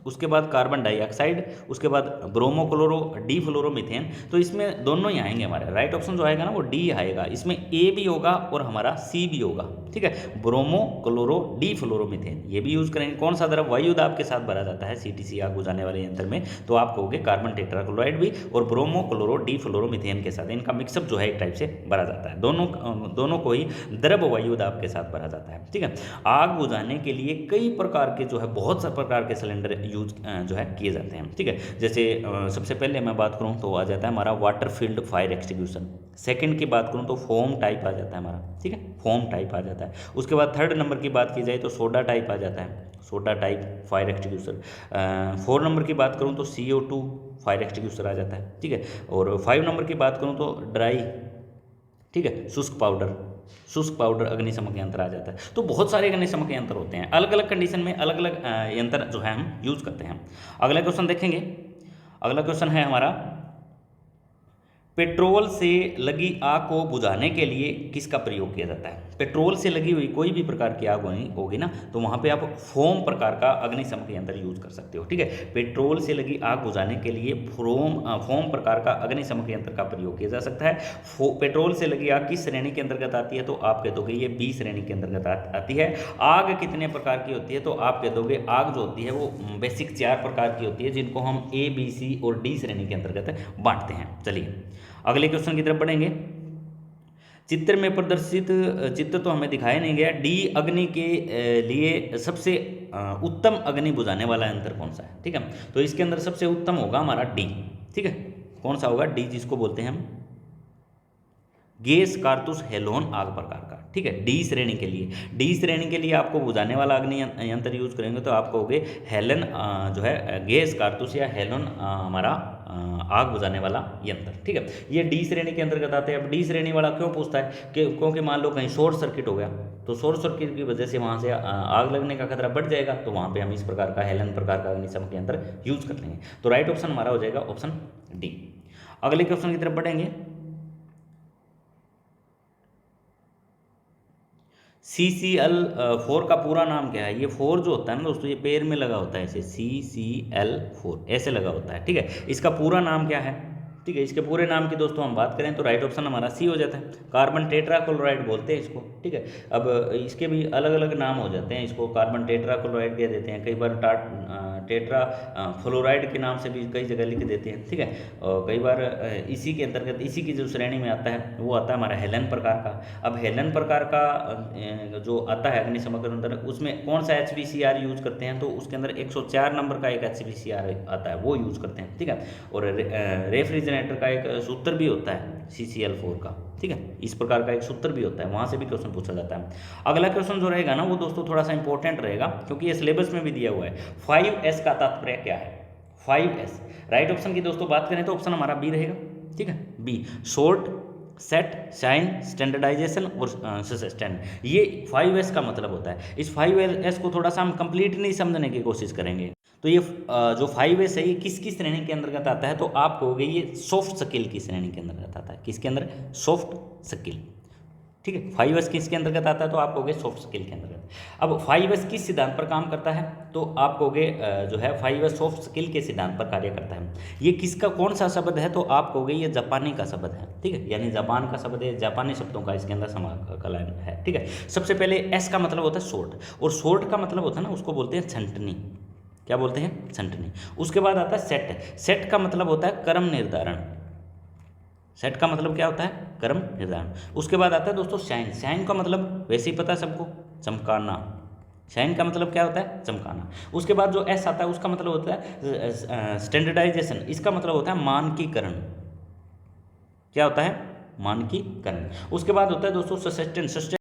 उसके बाद कार्बन डाइऑक्साइड, उसके बाद ब्रोमोक्लोरो डी फ्लोरोमीथेन। तो इसमें दोनों ही आएंगे हमारे, राइट ऑप्शन जो आएगा ना वो डी आएगा, इसमें ए भी होगा और हमारा सी भी होगा, ठीक है। ब्रोमोक्लोरो डी फ्लोरोमीथेन ये भी यूज करेंगे। कौन सा द्रव वायु दाब के साथ भरा जाता है CTC आग बुझाने वाले यंत्र में, तो आप कहोगे कार्बन टेट्राक्लोराइड भी और ब्रोमोक्लोरो डी फ्लोरोमीथेन के साथ, इनका मिक्सअप जो है एक टाइप से भरा जाता है। दोनों को ही द्रव वायु दाब के साथ भरा जाता है, ठीक है। आग बुझाने के लिए कई प्रकार के जो है बहुत से प्रकार के सिलेंडर यूज जो है किए जाते हैं। ठीक है, जैसे सबसे पहले मैं बात करूँ तो आ जाता है हमारा water field fire extinguisher. Second की बात करूँ तो फोम टाइप आ जाता है हमारा। ठीक है, फोम टाइप आ जाता है। उसके बाद थर्ड नंबर की बात की जाए तो सोडा टाइप आ जाता है, soda type fire extinguisher. 4 number की बात करूँ तो CO2 फायर एक्सटिंग्विशर आ जाता है। ठीक है, और 5 नंबर की बात करूँ तो ड्राई, ठीक है, शुष्क पाउडर अग्निशमक यंत्र आ जाता है। तो बहुत सारे अग्निशमक यंत्र होते हैं, अलग अलग कंडीशन में अलग अलग यंत्र जो है हम यूज करते हैं। अगला क्वेश्चन देखेंगे। अगला क्वेश्चन है हमारा, पेट्रोल से लगी आग को बुझाने के लिए किसका प्रयोग किया जाता है? पेट्रोल से लगी हुई कोई भी प्रकार की आग होगी ना, तो वहाँ पे आप फोम प्रकार का अग्निशमक यंत्र यूज कर सकते हो। ठीक है, पेट्रोल से लगी आग बुझाने के लिए फोम प्रकार का अग्निशमक यंत्र का प्रयोग किया जा सकता है। पेट्रोल से लगी आग किस श्रेणी के अंतर्गत आती है? तो आप कह दोगे ये बी श्रेणी के अंतर्गत आती है। आग कितने प्रकार की होती है? तो आप कह दोगे आग जो होती है वो बेसिक 4 प्रकार की होती है, जिनको हम A, B, C और D श्रेणी के अंतर्गत बांटते हैं। चलिए अगले क्वेश्चन की तरफ बढ़ेंगे। चित्र में प्रदर्शित चित्र तो हमें दिखाया नहीं गया, डी अग्नि के लिए सबसे उत्तम अग्नि बुझाने वाला यंत्र कौन सा है? ठीक है, तो इसके अंदर सबसे उत्तम होगा हमारा डी। ठीक है, कौन सा होगा? डी, जिसको बोलते हैं हम गैस कारतूस हेलोन आग प्रकार का। ठीक है, डी श्रेणी के लिए, डी श्रेणी के लिए आपको बुझाने वाला अग्नि यंत्र यूज करेंगे तो आप कहोगे हेलन जो है गैस कारतूस या हेलोन हमारा आग बुझाने वाला यंत्र। ठीक है, ये डी श्रेणी के अंतर्गत आते हैं। अब डी श्रेणी वाला क्यों पूछता है? क्योंकि मान लो कहीं शॉर्ट सर्किट हो गया, तो शॉर्ट सर्किट की वजह से वहाँ से आग लगने का खतरा बढ़ जाएगा, तो वहाँ पे हम इस प्रकार का हेलन प्रकार का अग्निशमक यंत्र यूज कर लेंगे। तो राइट ऑप्शन हमारा हो जाएगा ऑप्शन डी। अगले क्वेश्चन की तरफ बढ़ेंगे। CCl4 का पूरा नाम क्या है? ये 4 जो होता है ना दोस्तों, ये पेड़ में लगा होता है ऐसे, CCl4 ऐसे लगा होता है। ठीक है, इसका पूरा नाम क्या है? ठीक है, इसके पूरे नाम की दोस्तों हम बात करें तो राइट ऑप्शन हमारा सी हो जाता है, कार्बन टेट्राक्लोराइड बोलते हैं इसको। ठीक है, अब इसके भी अलग अलग नाम हो जाते हैं, इसको कार्बन टेट्राक्लोराइड कह देते हैं, कई बार टेट्रा फ्लोराइड के नाम से भी कई जगह लिख देते हैं। ठीक है, और कई बार इसी के अंतर्गत इसी की जो श्रेणी में आता है वो आता है हमारा हेलन प्रकार का। अब हेलन प्रकार का जो आता है अग्निशमक यंत्र, उसमें कौन सा HPCR यूज करते हैं? तो उसके अंदर 104 नंबर का एक HPCR आता है, वो यूज करते हैं। ठीक है, और रेफ्रिजरेटर का एक सूत्र भी होता है CCl4 का। ठीक है, इस प्रकार का एक सूत्र भी होता है, वहां से भी क्वेश्चन पूछा जाता है। अगला क्वेश्चन जो रहेगा ना वो दोस्तों थोड़ा सा इंपॉर्टेंट रहेगा, क्योंकि ये सिलेबस में भी दिया हुआ है। 5S का तात्पर्य क्या है? 5S राइट ऑप्शन की दोस्तों बात करें तो ऑप्शन हमारा बी रहेगा। ठीक है, बी, शॉर्ट, सेट, शाइन, स्टैंडर्डाइजेशन और सस्टेन। ये 5S का मतलब होता है। इस 5S को थोड़ा सा हम कंप्लीट नहीं समझने की कोशिश करेंगे। तो ये जो 5S है ये किसकी श्रेणी के अंतर्गत आता है? तो आप कहोगे ये सॉफ्ट स्किल की श्रेणी के अंतर्गत आता है। किसके अंदर? Soft skill. ठीक है, 5S किसके अंतर्गत आता है? तो आप कहोगे सॉफ्ट स्किल के अंतर्गत। अब 5S किस सिद्धांत पर काम करता है? तो आप कहोगे जो है 5S सॉफ्ट स्किल के सिद्धांत पर कार्य करता है। ये किसका कौन सा शब्द है? तो आप कहोगे ये जापानी का शब्द है। ठीक है, यानी जापान का शब्द है, जापानी शब्दों का इसके अंदर समाकलन है। ठीक है, सबसे पहले S का मतलब होता है शॉर्ट, और शॉर्ट का मतलब होता है ना, उसको बोलते हैं छंटनी। क्या बोलते हैं? छंटनी। उसके बाद आता है सेट। सेट का मतलब होता है क्रम निर्धारण। सेट का मतलब क्या होता है? क्रम निर्धारण। उसके बाद आता है दोस्तों शाइन। शाइन का मतलब वैसे ही पता है सबको, चमकाना। शाइन का मतलब क्या होता है? चमकाना। उसके बाद जो एस आता है उसका मतलब होता है स्टैंडर्डाइजेशन। इसका मतलब होता है मानकीकरण। क्या होता है? मानकीकरण। उसके बाद होता है दोस्तों सस्टेन।